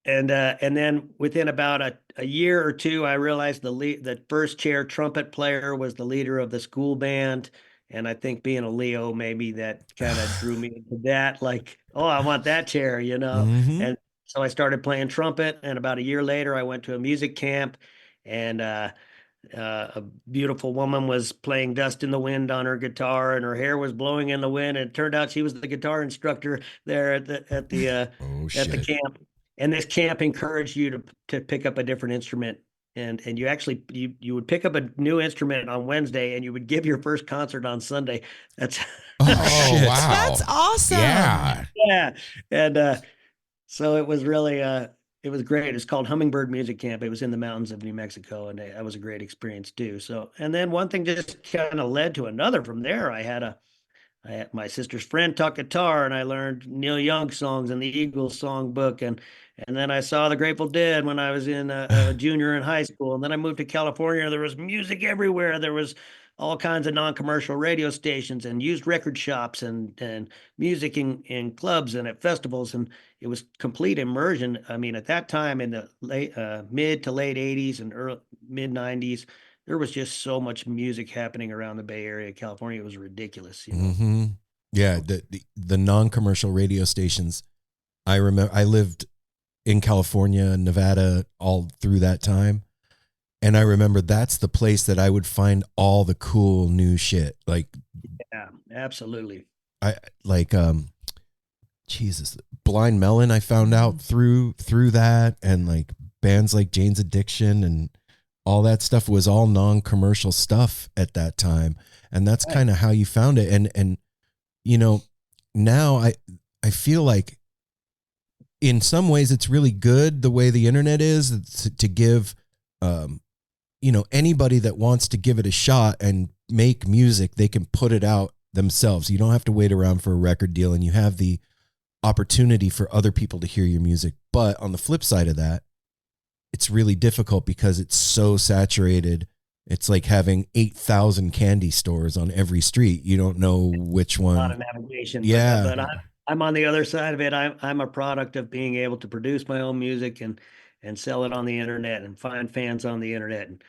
then within about a year or two, I realized the first chair trumpet player was the leader of the school band. And I think being a Leo, maybe that kind of drew me into that. Like, oh, I want that chair, Mm-hmm. And so I started playing trumpet. And about a year later, I went to a music camp, and a beautiful woman was playing "Dust in the Wind" on her guitar, and her hair was blowing in the wind. And it turned out she was the guitar instructor there at the camp. And this camp encouraged you to pick up a different instrument. And you actually you would pick up a new instrument on Wednesday, and you would give your first concert on Sunday. That's Oh wow, That's awesome. yeah. yeah. And so it was really it was great. It's called Hummingbird Music Camp. It was in the mountains of New Mexico, and that was a great experience too. So, and then one thing just kind of led to another. From there, I had my sister's friend taught guitar, and I learned Neil Young songs and the Eagles songbook, and then I saw the Grateful Dead when I was in a junior in high school, and then I moved to California. There was music everywhere. There was all kinds of non-commercial radio stations and used record shops and music in clubs and at festivals, and it was complete immersion. I mean, at that time in the mid to late '80s and early mid '90s. There was just so much music happening around the Bay Area, California. It was ridiculous. Mm-hmm. Yeah, the non-commercial radio stations. I remember I lived in California, Nevada, all through that time, and I remember that's the place that I would find all the cool new shit. Like, yeah, absolutely. I like Jesus, Blind Melon. I found out through that, and like bands like Jane's Addiction and all that stuff was all non-commercial stuff at that time. And that's kind of how you found it. And, now I feel like in some ways it's really good the way the internet is to give, anybody that wants to give it a shot and make music, they can put it out themselves. You don't have to wait around for a record deal, and you have the opportunity for other people to hear your music. But on the flip side of that, it's really difficult because it's so saturated. It's like having 8,000 candy stores on every street. You don't know which one. A lot of navigation. Yeah. But I'm on the other side of it. I'm a product of being able to produce my own music and sell it on the internet and find fans on the internet and,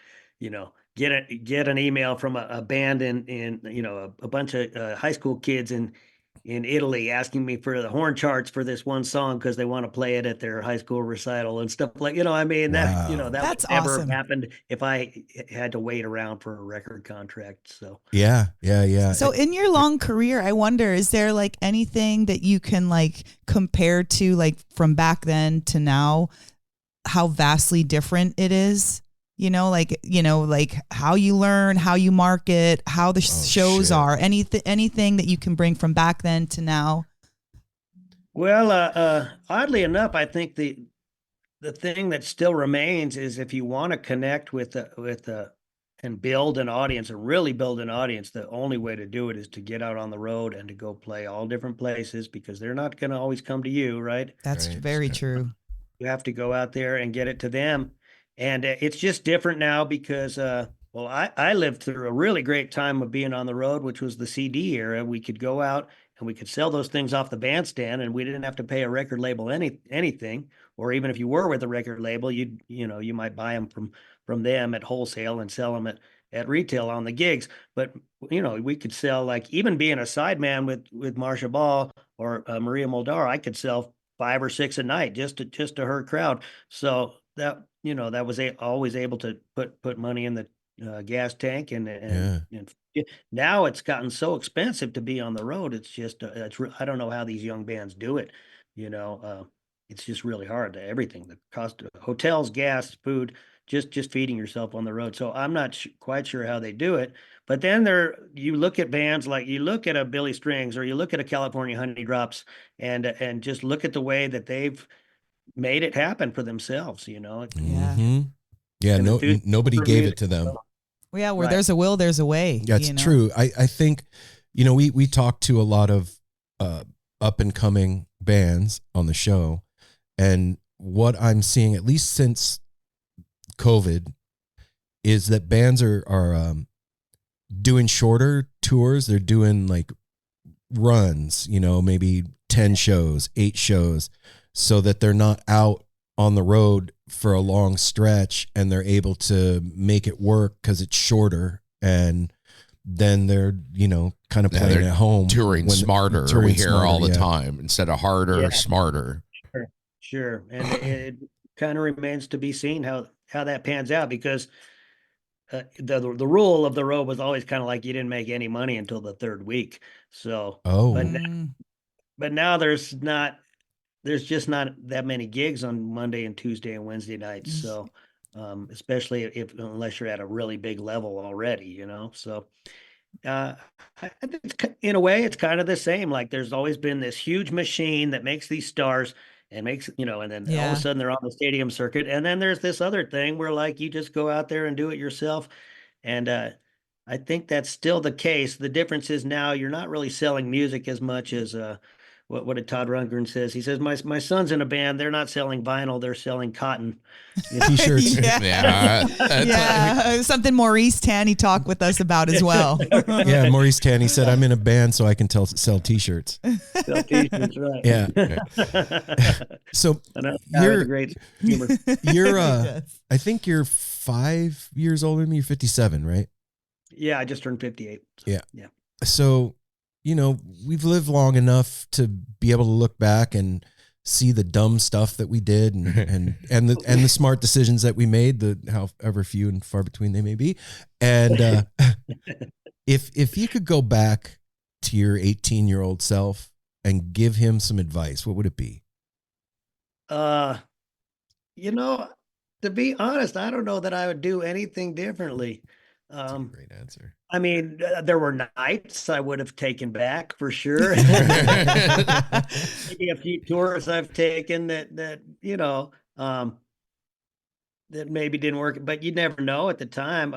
get an email from a band in a bunch of high school kids in Italy asking me for the horn charts for this one song because they want to play it at their high school recital and stuff like, that, that That's would never awesome. have happened if I had to wait around for a record contract. So, Yeah. So in your long career, I wonder, is there like anything that you can like compare to like from back then to now, how vastly different it is? Like how you learn, how you market, how the shows are, anything that you can bring from back then to now. Well, oddly enough, I think the thing that still remains is if you want to connect with and build an audience and really build an audience, the only way to do it is to get out on the road and to go play all different places because they're not going to always come to you, right? That's very true. You have to go out there and get it to them. And it's just different now because, I lived through a really great time of being on the road, which was the CD era. We could go out and we could sell those things off the bandstand, and we didn't have to pay a record label anything. Or even if you were with a record label, you might buy them from them at wholesale and sell them at retail on the gigs. But we could sell, like, even being a sideman with Marsha Ball or Maria Moldar, I could sell 5 or 6 a night just to her crowd. So that, that was always able to put money in the gas tank and now it's gotten so expensive to be on the road. It's just I don't know how these young bands do it. It's just really hard. Everything, the cost of hotels, gas, food, just feeding yourself on the road. So I'm not quite sure how they do it. But then you look at bands like you look at a Billy Strings or you look at a California Honey Drops and just look at the way that they've made it happen for themselves. Yeah. Yeah. Nobody gave it to them. Well, yeah, where there's a will, there's a way. That's true. I think, we talked to a lot of up and coming bands on the show, and what I'm seeing, at least since COVID, is that bands are doing shorter tours. They're doing like runs, maybe 10 shows, 8 shows, so that they're not out on the road for a long stretch, and they're able to make it work because it's shorter. And then they're, kind of playing at home. Touring smarter. We hear all the time, instead of harder, smarter. Sure. And it kind of remains to be seen how that pans out, because the rule of the road was always kind of like you didn't make any money until the 3rd week. So, but now there's just not that many gigs on Monday and Tuesday and Wednesday nights. So, especially unless you're at a really big level already, So, I think in a way it's kind of the same. Like there's always been this huge machine that makes these stars and makes, and then all of a sudden they're on the stadium circuit. And then there's this other thing where like you just go out there and do it yourself. And I think that's still the case. The difference is now you're not really selling music as much as what did Todd Rundgren says? He says, my son's in a band. They're not selling vinyl. They're selling cotton. T-shirts. Something Maurice Tanny talked with us about as well. Yeah, Maurice Tanny said, I'm in a band so I can sell T-shirts. Sell T-shirts, right. Yeah. So you're great humor. You're I think you're 5 years older than me. You're 57, right? Yeah, I just turned 58. Yeah. So, we've lived long enough to be able to look back and see the dumb stuff that we did and the smart decisions that we made, however few and far between they may be. And if you could go back to your 18-year-old self and give him some advice, what would it be? To be honest, I don't know that I would do anything differently. That's a great answer. I mean, there were nights I would have taken back for sure. Maybe a few tours I've taken that that maybe didn't work, but you never know at the time.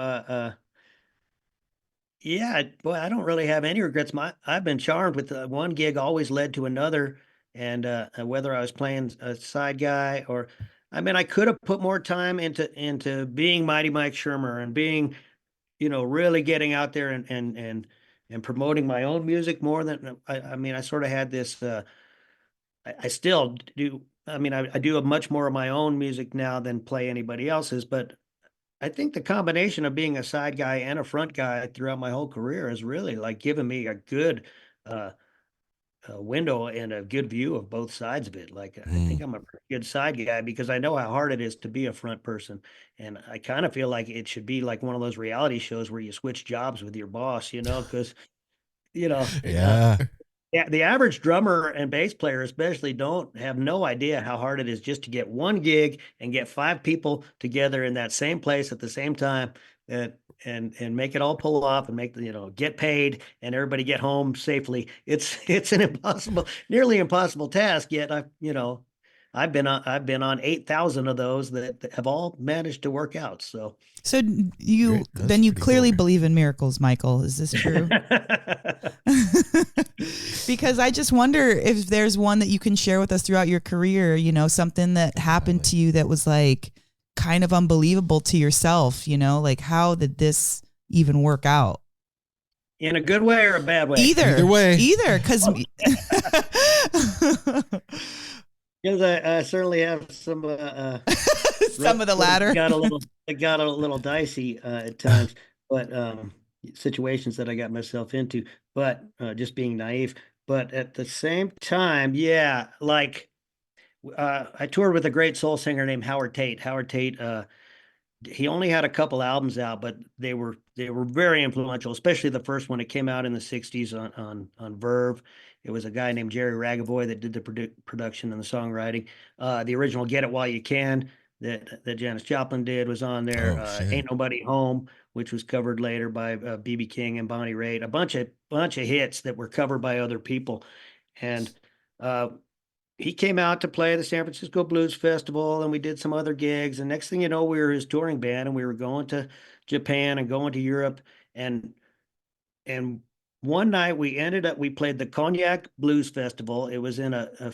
Yeah, boy, I don't really have any regrets. I've been charmed with one gig always led to another, and whether I was playing a side guy or, I mean, I could have put more time into being Mighty Mike Schermer and being, really getting out there and promoting my own music more than I mean, I sort of had this. I still do. I mean, I do much more of my own music now than play anybody else's, but I think the combination of being a side guy and a front guy throughout my whole career has really like given me a good window and a good view of both sides of it. Like I think I'm a pretty good side guy because I know how hard it is to be a front person, and I kind of feel like it should be like one of those reality shows where you switch jobs with your boss, because Yeah. the average drummer and bass player especially have no idea how hard it is just to get one gig and get 5 people together in that same place at the same time and make it all pull off and make get paid and everybody get home safely. It's an nearly impossible task. Yet I've been on 8,000 of those that have all managed to work out. So you clearly believe in miracles, Michael. Is this true? Because I just wonder if there's one that you can share with us throughout your career, something that happened to you that was like kind of unbelievable to yourself, like how did this even work out? In a good way or a bad way? Either way. Because because I certainly have some some of the latter. It got a little dicey at times, but situations that I got myself into, but just being naive. But at the same time, yeah, like I toured with a great soul singer named Howard Tate. Howard Tate, he only had a couple albums out, but they were very influential, especially the first one. It came out in the '60s on Verve. It was a guy named Jerry Ragavoy that did the production and the songwriting. The original "Get It While You Can" that Janis Joplin did was on there. "Ain't Nobody Home," which was covered later by B.B. King and Bonnie Raitt. A bunch of hits that were covered by other people, and he came out to play the San Francisco Blues Festival, and we did some other gigs. And next thing you know, we were his touring band, and we were going to Japan and going to Europe. And one night we played the Cognac Blues Festival. It was in a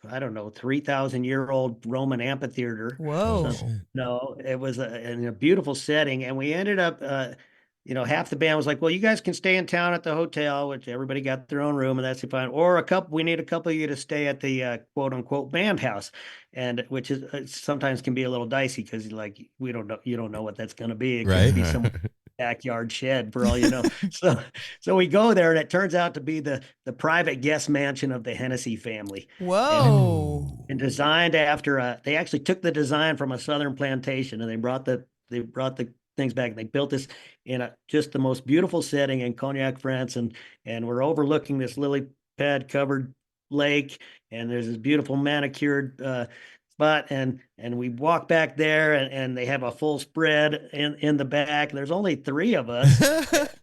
I don't know, 3,000-year-old Roman amphitheater. Whoa. No, it was in a beautiful setting. And we ended up, half the band was like, well, you guys can stay in town at the hotel, which everybody got their own room, and that's fine. Or we need a couple of you to stay at the quote unquote band house. And which is sometimes can be a little dicey because you don't know what that's going to be. It could be some backyard shed for all you know. So we go there, and it turns out to be the private guest mansion of the Hennessy family. Whoa. And designed after they actually took the design from a southern plantation, and they brought the things back, and they built this in just the most beautiful setting in Cognac, France, and we're overlooking this lily pad covered lake, and there's this beautiful manicured spot, and we walk back there, and they have a full spread in the back. There's only 3 of us.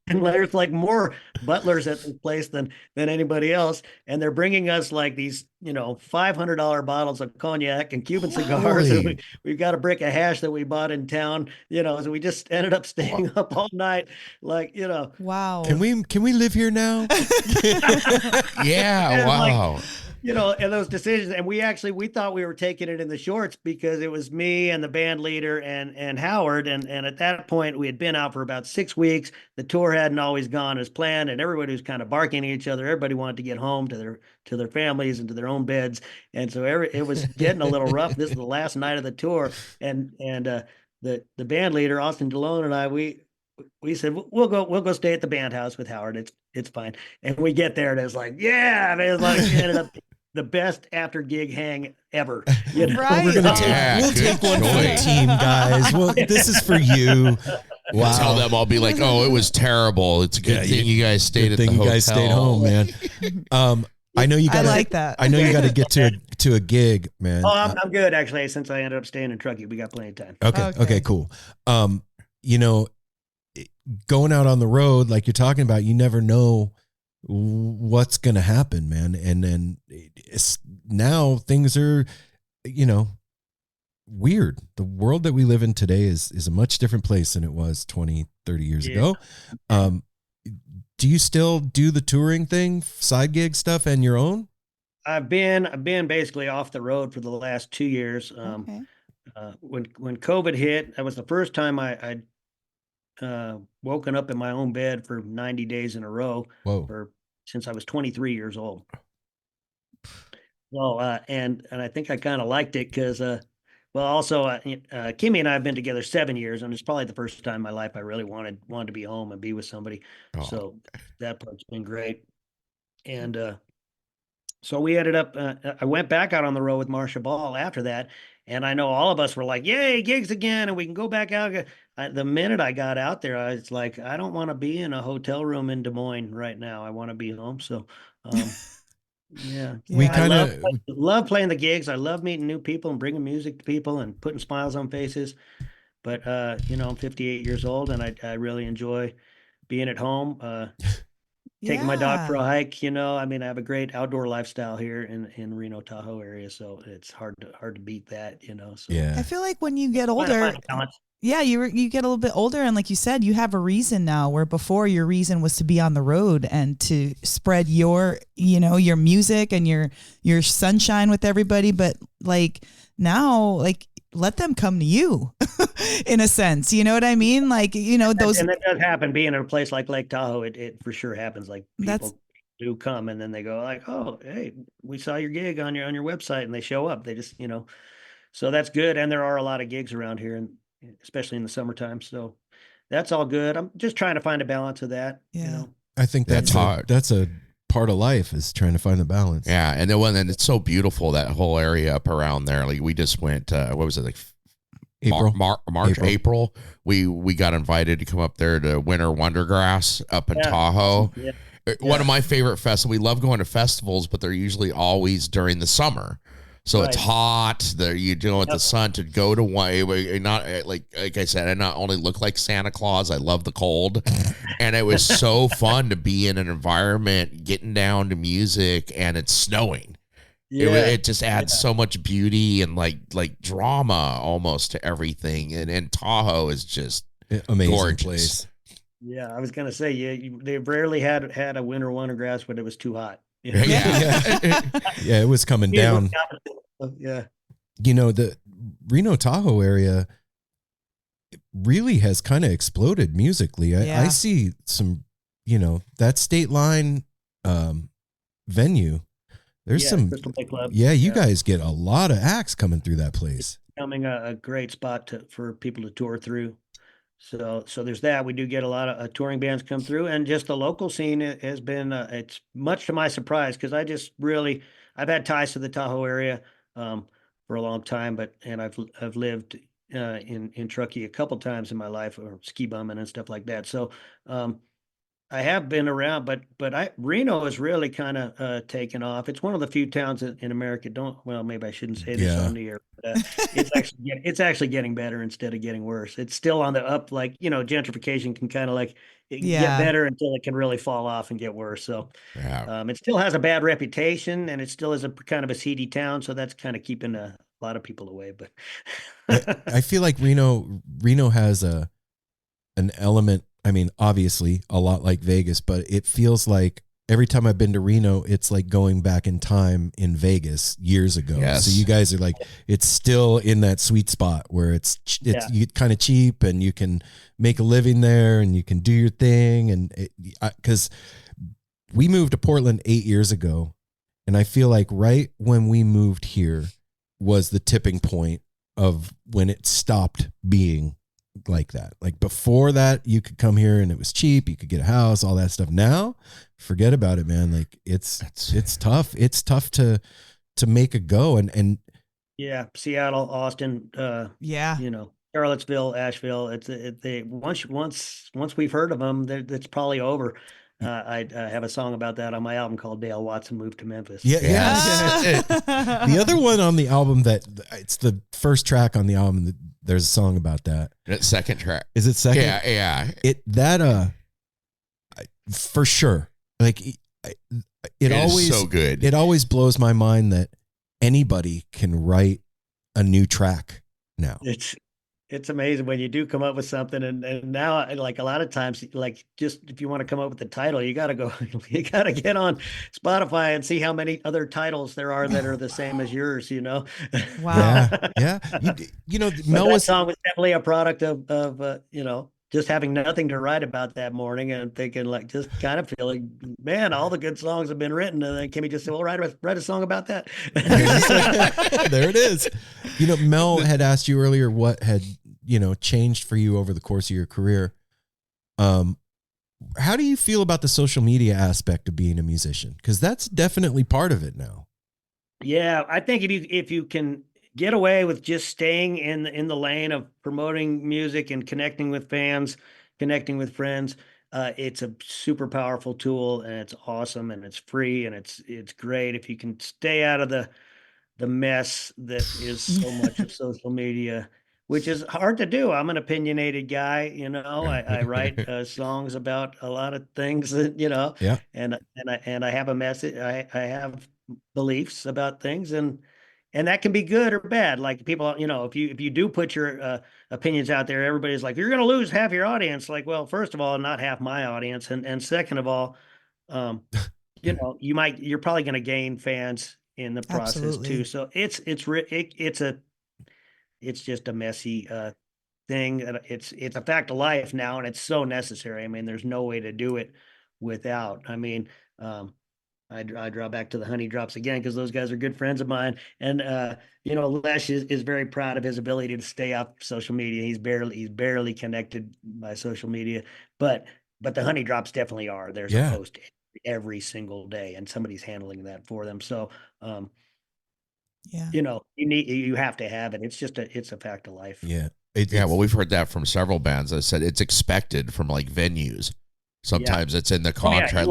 And there's like more butlers at this place than anybody else, and they're bringing us like these $500 bottles of cognac and Cuban cigars. And we've got a brick of hash that we bought in town, so we just ended up staying up all night, Wow. Can we live here now? Yeah. Wow. And those decisions, and we thought we were taking it in the shorts because it was me and the band leader and Howard. And at that point we had been out for about 6 weeks. The tour hadn't always gone as planned, and everybody was kind of barking at each other. Everybody wanted to get home to their families and to their own beds. And so it was getting a little rough. This is the last night of the tour. And the band leader, Austin DeLone, and I, we said, we'll go stay at the band house with Howard. It's fine. And we get there, and it's like, yeah, I mean, it's like, it ended up the best after gig hang ever. Right. We'll take one for the team, guys. Well, this is for you. Wow. Tell them I'll be like, oh, it was terrible. It's a good thing you guys stayed at the hotel. You guys stayed home, man. I know you got. I like that. I know you got to get to a gig, man. Oh, I'm good actually. Since I ended up staying in Truckee, we got plenty of time. Okay, cool. Going out on the road, like you're talking about, you never know what's going to happen, man. And then now things are, weird. The world that we live in today is a much different place than it was 20, 30 years ago. Do you still do the touring thing, side gig stuff, and your own? I've been basically off the road for the last 2 years. When COVID hit, that was the first time I'd woken up in my own bed for 90 days in a row. Since I was 23 years old. Well, and I think I kind of liked it because, Kimmy and I have been together 7 years, and it's probably the first time in my life I really wanted to be home and be with somebody. So that part's been great. And so we ended up, I went back out on the road with Marcia Ball after that. And I know all of us were like, yay, gigs again, and we can go back out. The minute I got out there, I was like, I don't want to be in a hotel room in Des Moines right now. I want to be home. So, we kind of love playing the gigs. I love meeting new people and bringing music to people and putting smiles on faces. But, I'm 58 years old, and I really enjoy being at home. Taking my dog for a hike, I have a great outdoor lifestyle here in Reno, Tahoe area. So it's hard to beat that, So. Yeah. I feel like when you get older, you get a little bit older, and like you said, you have a reason now, where before your reason was to be on the road and to spread your music and your sunshine with everybody. But like now, let them come to you in a sense. You know what I mean? Like, those. And that does happen being in a place like Lake Tahoe. It for sure happens. Like people do come, and then they go like, oh, hey, we saw your gig on your website, and they show up. They just, so that's good. And there are a lot of gigs around here, and especially in the summertime. So that's all good. I'm just trying to find a balance of that. I think that's a part of life is trying to find the balance. Yeah, and then it's so beautiful, that whole area up around there. Like we just went, what was it, like April, March, April. We got invited to come up there to Winter Wondergrass up in Tahoe. Yeah. One of my favorite festivals. We love going to festivals, but they're usually always during the summer. So it's hot. There you deal with the sun to go to one. Not like I said, I not only look like Santa Claus, I love the cold, and it was so fun to be in an environment, getting down to music, and it's snowing. Yeah. It just adds so much beauty and like drama almost to everything. And Tahoe is just amazing gorgeous place. Yeah, I was gonna say they rarely had a winter wondergrass when it was too hot. Yeah, it was coming down. Yeah, the Reno Tahoe area really has kind of exploded musically. I see some, that State Line venue. There's some, you guys get a lot of acts coming through that place. It's becoming a great spot for people to tour through. So there's that. We do get a lot of touring bands come through, and just the local scene has been, it's much to my surprise, because I've had ties to the Tahoe area for a long time, and I've lived in Truckee a couple times in my life, or ski bumming and stuff like that. So I have been around, but Reno has really kind of taken off. It's one of the few towns in America. Maybe I shouldn't say this on the air, but it's actually getting better instead of getting worse. It's still on the up. Like, gentrification can kind of get better until it can really fall off and get worse. So it still has a bad reputation, and it still is a kind of a seedy town. So that's kind of keeping a lot of people away. But I feel like Reno has an element. I mean, obviously a lot like Vegas, but it feels like every time I've been to Reno, it's like going back in time in Vegas years ago. Yes. So you guys are like, it's still in that sweet spot where it's kind of cheap, and you can make a living there, and you can do your thing. And because we moved to Portland 8 years ago, and I feel like right when we moved here was the tipping point of when it stopped being like that. Like before that, you could come here and it was cheap, you could get a house, all that stuff. Now forget about it, man. Like it's tough. It's tough to make a go. And Seattle, Austin, Charlottesville, Asheville. Once we've heard of them, it's probably over. I have a song about that on my album called Dale Watson Moved to Memphis. Yeah. The other one on the album, it's the first track on the album, there's a song about that. It's second track. Is it second? Yeah. For sure. Like it always so good. It always blows my mind that anybody can write a new track now. It's amazing when you do come up with something, and now, like, a lot of times, like, just if you want to come up with the title, you got to get on Spotify and see how many other titles there are that are the same as yours, Wow. Yeah. Mel that song was definitely a product of just having nothing to write about that morning, and thinking, like, just kind of feeling, man, all the good songs have been written, and then Kimmy just said, well, write a song about that. There it is. Mel had asked you earlier what had changed for you over the course of your career. How do you feel about the social media aspect of being a musician? Because that's definitely part of it now. Yeah, I think if you can get away with just staying in the lane of promoting music and connecting with fans, connecting with friends, it's a super powerful tool, and it's awesome, and it's free, and it's great if you can stay out of the mess that is so much of social media, which is hard to do. I'm an opinionated guy, I write songs about a lot of things that, and I have a message. I have beliefs about things, and that can be good or bad. Like, people, if you do put your opinions out there, everybody's like, you're going to lose half your audience. Like, well, first of all, not half my audience. And second of all, you're probably going to gain fans in the process too. So it's just a messy thing. It's a fact of life now, and it's so necessary. I mean, there's no way to do it without. I mean, I draw back to the Honey Drops again, because those guys are good friends of mine. And, Les is very proud of his ability to stay off social media. He's barely connected by social media, but the Honey Drops definitely are. There's a post every single day, and somebody's handling that for them. So, Yeah. you have to have it. It's a fact of life. Yeah. Well, we've heard that from several bands that said it's expected from like venues. Sometimes it's in the contract,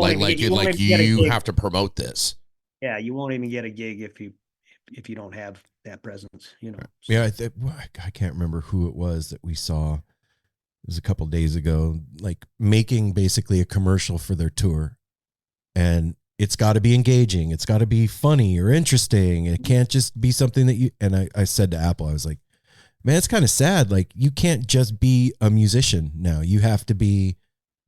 you have to promote this. Yeah, you won't even get a gig if you don't have that presence. So. Yeah, I can't remember who it was that we saw. It was a couple days ago, like making basically a commercial for their tour, and it's got to be engaging. It's got to be funny or interesting. It can't just be something that you. And I said to Apple, I was like, man, it's kind of sad. Like, you can't just be a musician now. You have to be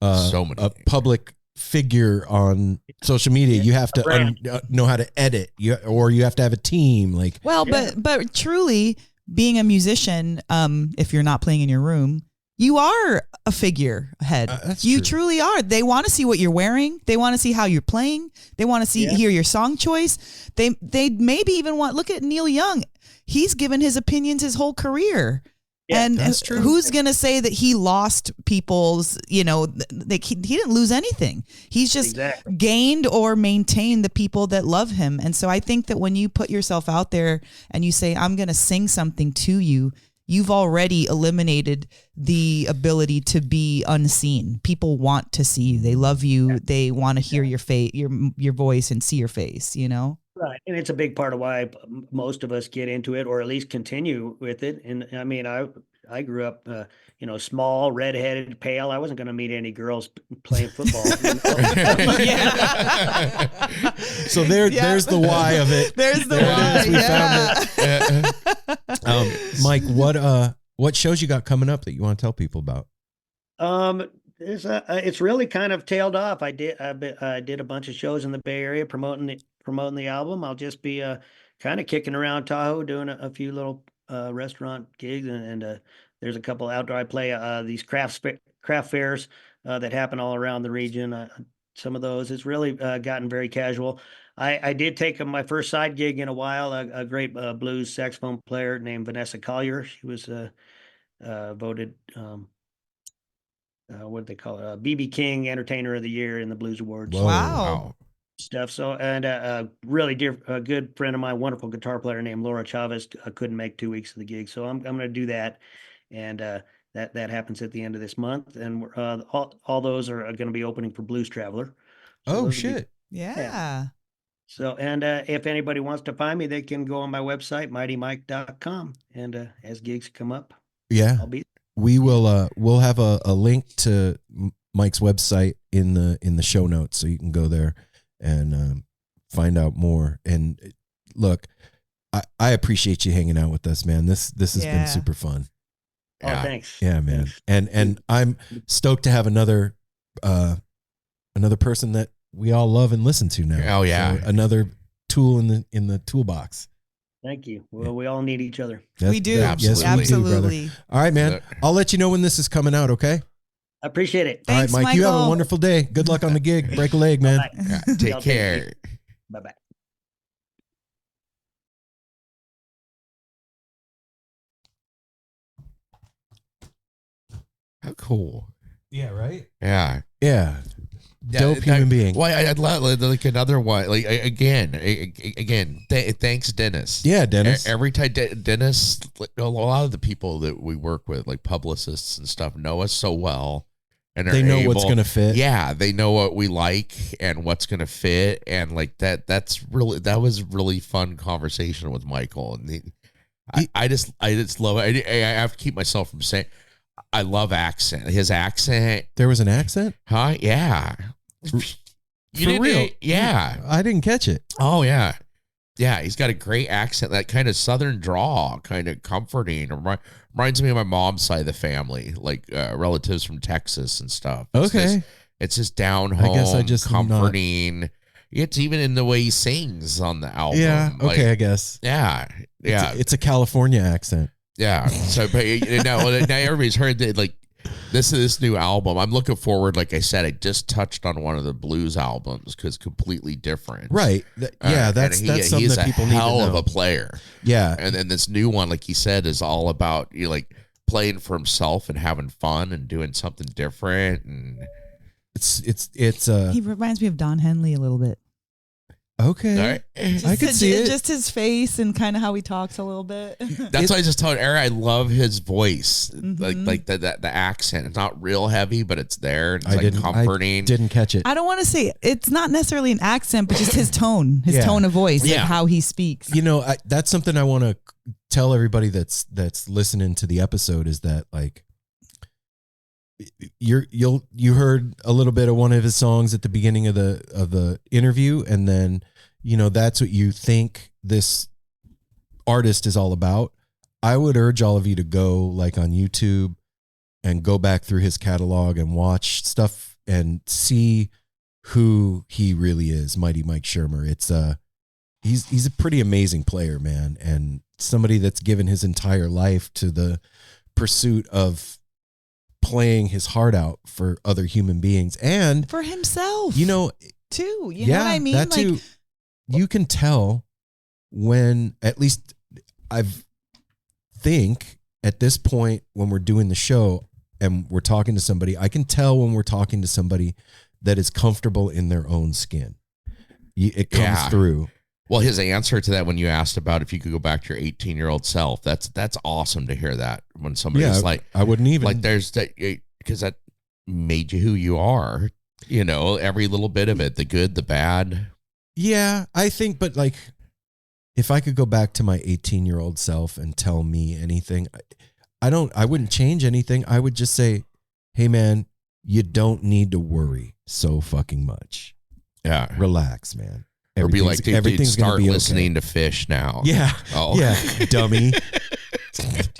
a public figure on social media. You have to know how to edit, or you have to have a team. Like, but truly being a musician, if you're not playing in your room, you are a figurehead. You truly are. They want to see what you're wearing. They want to see how you're playing. They want to hear your song choice. They maybe even look at Neil Young. He's given his opinions his whole career. Yeah, and that's true. Who's going to say that he lost people's, he didn't lose anything. He's just gained or maintained the people that love him. And so I think that when you put yourself out there and you say, I'm going to sing something to you, you've already eliminated the ability to be unseen. People want to see you. They love you. Yeah. They want to hear your face, your voice, and see your face, Right. And it's a big part of why most of us get into it, or at least continue with it. And I mean, I grew up, small, redheaded, pale. I wasn't going to meet any girls playing football. So there's the why of it. There's the why. We found it. Mike, what shows you got coming up that you want to tell people about? It's really kind of tailed off. I did a bunch of shows in the Bay Area promoting the album. I'll just be kind of kicking around Tahoe, doing a few little restaurant gigs, and there's a couple outdoor. I play these craft fairs that happen all around the region. Some of those, it's really gotten very casual. I did take my first side gig in a while. A great blues saxophone player named Vanessa Collier. She was voted. What do they call it? BB King Entertainer of the Year in the Blues Awards. Wow. Stuff. So, and a really good friend of mine, wonderful guitar player named Laura Chavez, couldn't make 2 weeks of the gig. So I'm going to do that. And that happens at the end of this month. And all those are going to be opening for Blues Traveler. So shit. Yeah. So, and if anybody wants to find me, they can go on my website, mightymike.com. And as gigs come up, I'll be there. We will. We'll have a link to Mike's website in the show notes, so you can go there and find out more. And look, I appreciate you hanging out with us, man. This has been super fun. Oh, thanks. Yeah, man. Thanks. And I'm stoked to have another person that we all love and listen to now. Oh yeah, so another tool in the toolbox. Thank you. Well, we all need each other. We do. Yes, absolutely. We do, all right, man. I'll let you know when this is coming out, okay? I appreciate it. Thanks, all right, Mike. Michael. You have a wonderful day. Good luck on the gig. Break a leg, man. Take care. Bye-bye. How cool. Yeah, right? Yeah. Yeah. Dope human being. Well, I'd like another one. Like again. Thanks, Dennis. Yeah, Dennis. Every time Dennis, a lot of the people that we work with, like publicists and stuff, know us so well, and they know what's gonna fit. Yeah, they know what we like and what's gonna fit, and like that. That was really fun conversation with Michael, and I just love it. I have to keep myself from saying. I love accent. His accent. There was an accent? Huh? Yeah. For real? Yeah. I didn't catch it. Oh, yeah. Yeah, he's got a great accent, that kind of southern drawl, kind of comforting. Reminds me of my mom's side of the family, like relatives from Texas and stuff. It's just down home, I guess I just comforting. It's even in the way he sings on the album. Yeah, okay, I guess. Yeah, yeah. It's a California accent. Yeah. So, but now everybody's heard that, like, this new album. I'm looking forward. Like I said, I just touched on one of the blues albums because completely different. Right. Yeah. That's something that people need to know. He's a hell of a player. Yeah. And then this new one, like he said, is all about like playing for himself and having fun and doing something different. And It's He reminds me of Don Henley a little bit. okay. All right. I could see it. Just his face and kind of how he talks a little bit. That's why I just told Eric I love his voice, like the accent. It's not real heavy, but it's there. It's comforting. I didn't catch it. I don't want to say it's not necessarily an accent, but just his tone, tone of voice, like how he speaks. You know, that's something I want to tell everybody that's listening to the episode is that like you heard a little bit of one of his songs at the beginning of the interview, and then that's what you think this artist is all about. I would urge all of you to go like on YouTube and go back through his catalog and watch stuff and see who he really is, Mighty Mike Schermer. It's he's a pretty amazing player, man, and somebody that's given his entire life to the pursuit of playing his heart out for other human beings and for himself, too. You know what I mean? That too. You can tell when, at least I think at this point when we're doing the show and we're talking to somebody, I can tell when we're talking to somebody that is comfortable in their own skin. It comes through. Well, his answer to that when you asked about if you could go back to your 18-year-old self, that's awesome to hear that when somebody's like, I wouldn't even like there's that, because that made you who you are, every little bit of it, the good, the bad. Yeah, I think, but like if I could go back to my 18-year-old self and tell me anything, I wouldn't change anything. I would just say, hey man, you don't need to worry so fucking much. Yeah. Relax, man. Or be like, dude, start be listening to Fish now. Yeah. Oh. Yeah, dummy.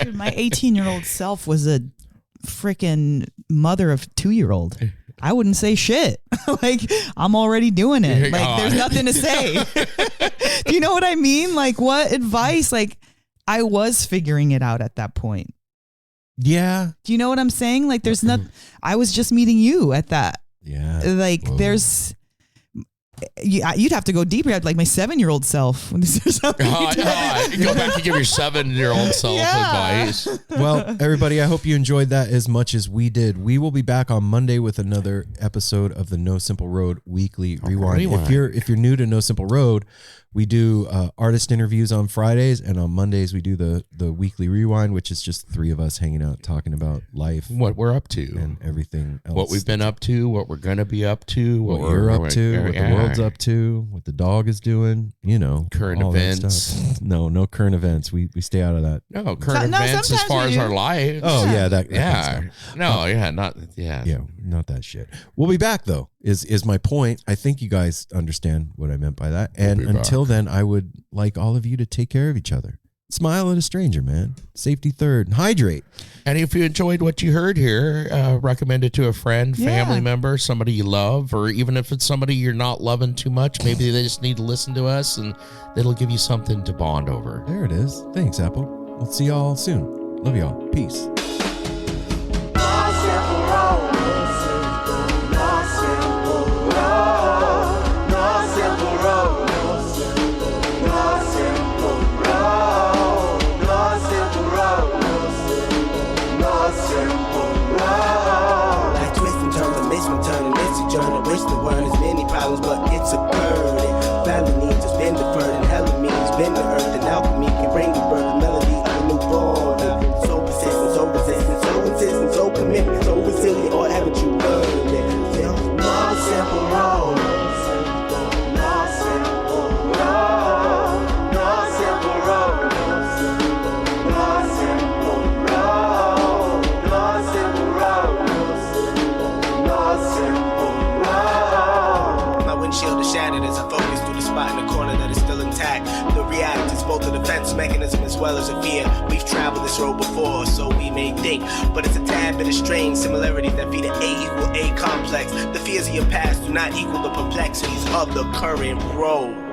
Dude, my 18-year-old self was a freaking mother of 2-year-old. I wouldn't say shit. Like, I'm already doing it. Like, there's nothing to say. Do you know what I mean? Like, what advice? Like, I was figuring it out at that point. Yeah. Do you know what I'm saying? Like, there's not, I was just meeting you at that. Yeah. Like, there's, you'd have to go deeper. I'd like my 7-year-old self. Go back to give your 7-year-old self advice. Well, everybody, I hope you enjoyed that as much as we did. We will be back on Monday with another episode of the No Simple Road Weekly Rewind. If you're new to No Simple Road, we do artist interviews on Fridays, and on Mondays we do the weekly rewind, which is just three of us hanging out talking about life, what we're up to, and everything else. What we've been up to, what we're gonna be up to, what you're up to, what the world's up to, what the dog is doing. Current events. No current events. We stay out of that. No current events as far as our lives. Oh yeah, that kind of stuff. Not that shit. We'll be back though. Is my point. I think you guys understand what I meant by that. And until then, I would like all of you to take care of each other. Smile at a stranger, man. Safety third. And hydrate. And if you enjoyed what you heard here, recommend it to a friend, family member, somebody you love, or even if it's somebody you're not loving too much, maybe they just need to listen to us and it'll give you something to bond over. There it is. Thanks, Apple. We'll see y'all soon. Love y'all. Peace. But it's a burden. Family needs has been deferred, and hella means been the earth, and alchemy can bring the birth, the melody of a new born. So persistent, so resistant, so insistent, so commitment, so resilient, or haven't you learned it? No simple road. No simple road. No simple road. No simple road. No simple road. No simple road. My windshield is shattered as I focus through the spot in the corner that is still intact. The reality is both a defense mechanism as well as a fear. We've traveled this road before, so we may think, but it's a tad bit of strange similarity that feed an A equal A complex. The fears of your past do not equal the perplexities of the current road.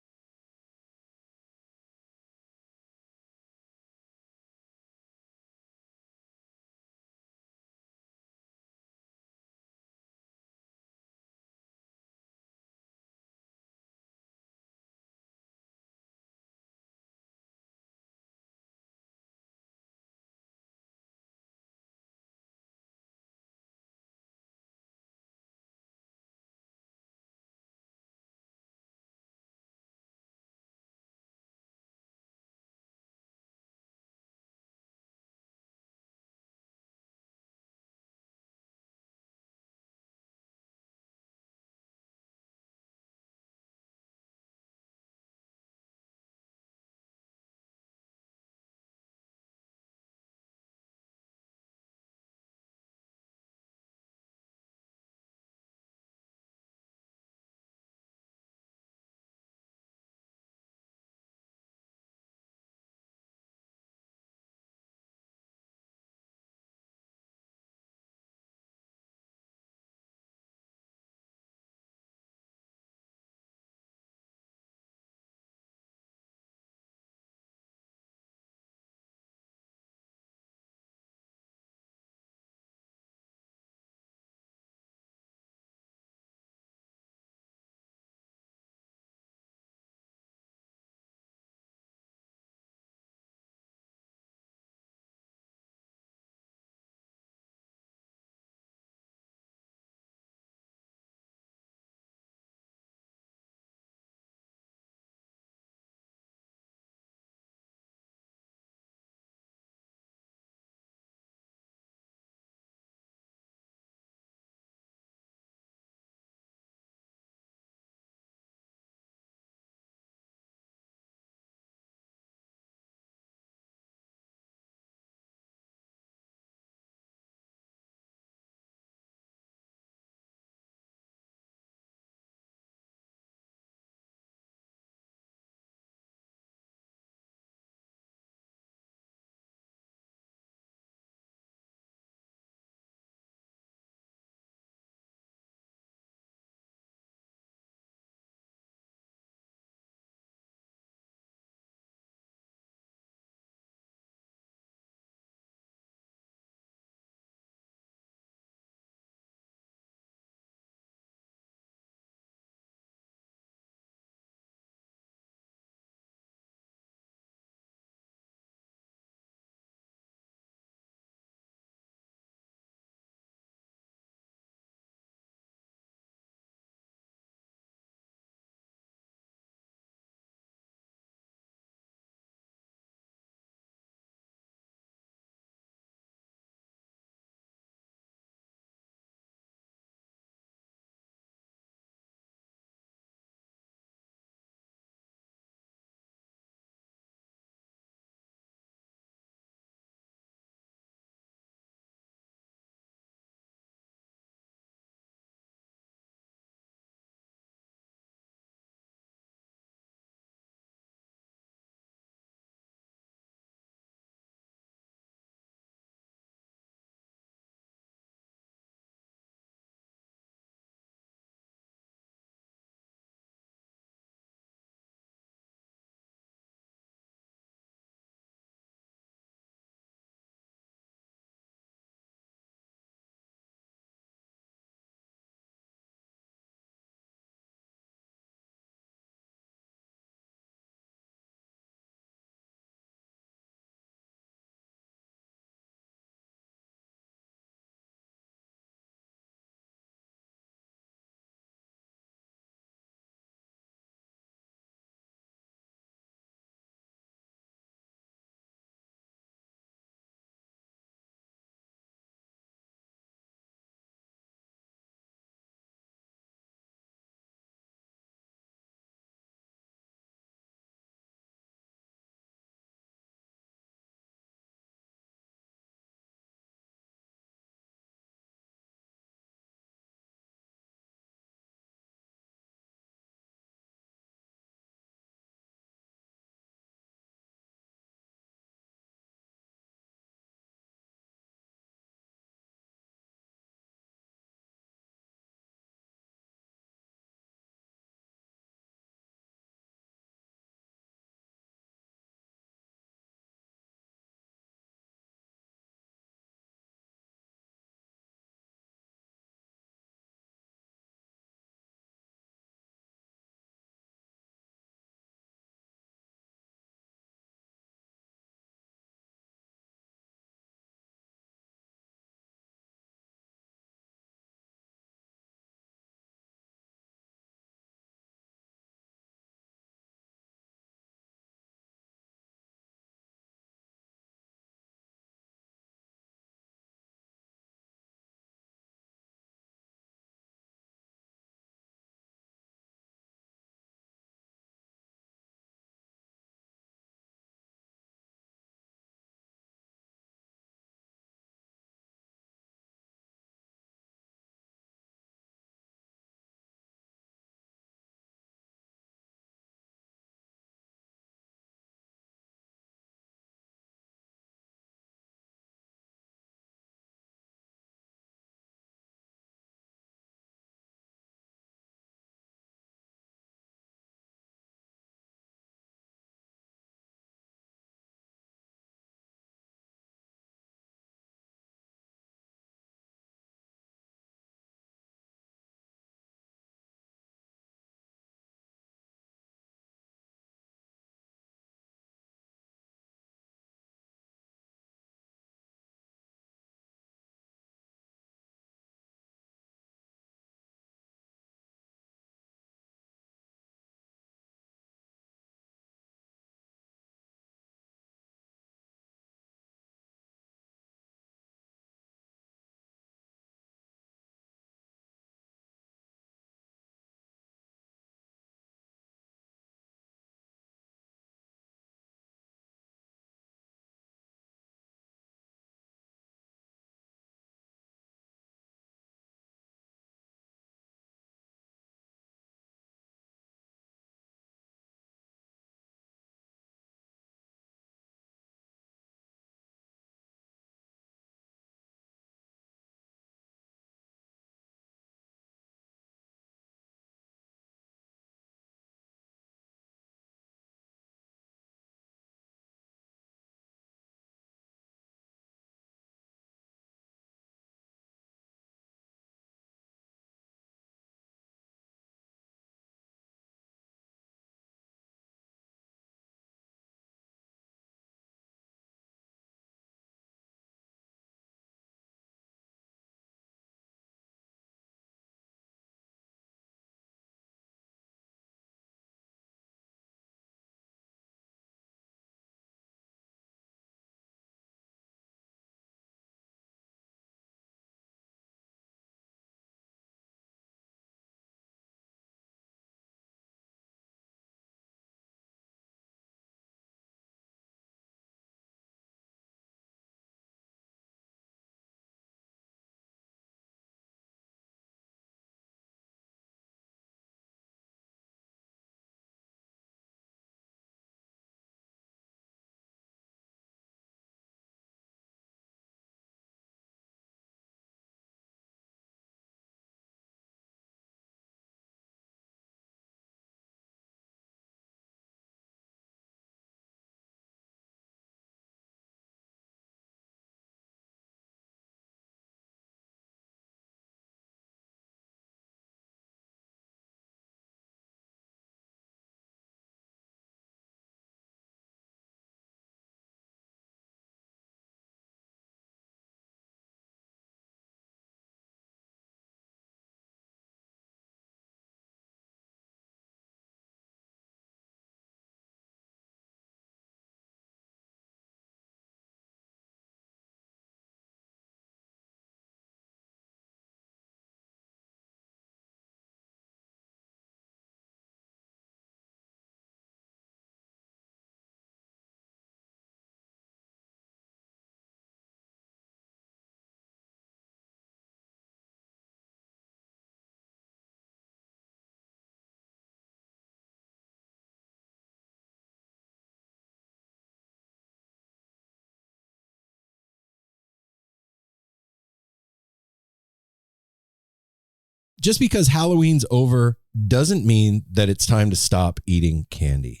just because Halloween's over doesn't mean that it's time to stop eating candy.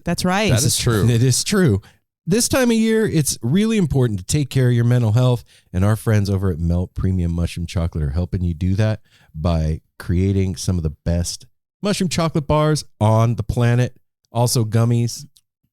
That's right. That is true. It is true. This time of year, it's really important to take care of your mental health, and our friends over at Melt Premium Mushroom Chocolate are helping you do that by creating some of the best mushroom chocolate bars on the planet. Also gummies,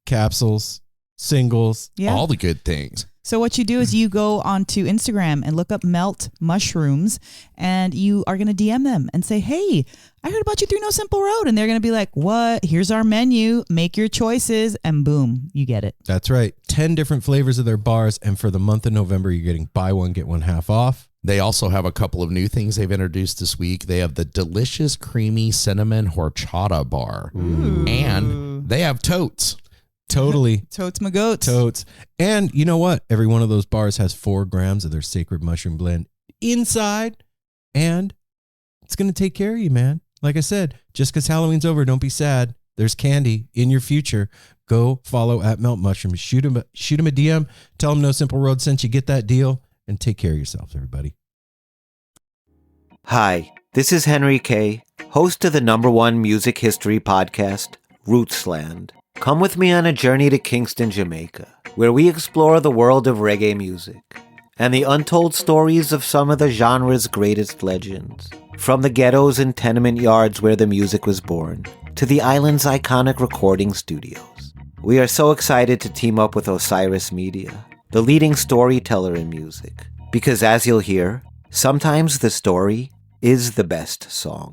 capsules, singles, all the good things. So what you do is you go onto Instagram and look up Melt Mushrooms, and you are going to DM them and say, hey, I heard about you through No Simple Road. And they're going to be like, what? Here's our menu. Make your choices. And boom, you get it. That's right. 10 different flavors of their bars. And for the month of November, you're getting buy one, get one half off. They also have a couple of new things they've introduced this week. They have the delicious creamy cinnamon horchata bar. Ooh. And they have totes. Totally. Totes my goats. Totes. And you know what? Every one of those bars has 4 grams of their sacred mushroom blend inside. And it's going to take care of you, man. Like I said, just because Halloween's over, don't be sad. There's candy in your future. Go follow at Melt Mushrooms. Shoot him a DM. Tell him No Simple Road sent you. Get that deal. And take care of yourselves, everybody. Hi, this is Henry Kay, host of the #1 music history podcast, Rootsland. Come with me on a journey to Kingston, Jamaica, where we explore the world of reggae music and the untold stories of some of the genre's greatest legends. From the ghettos and tenement yards where the music was born, to the island's iconic recording studios. We are so excited to team up with Osiris Media, the leading storyteller in music, because as you'll hear, sometimes the story is the best song.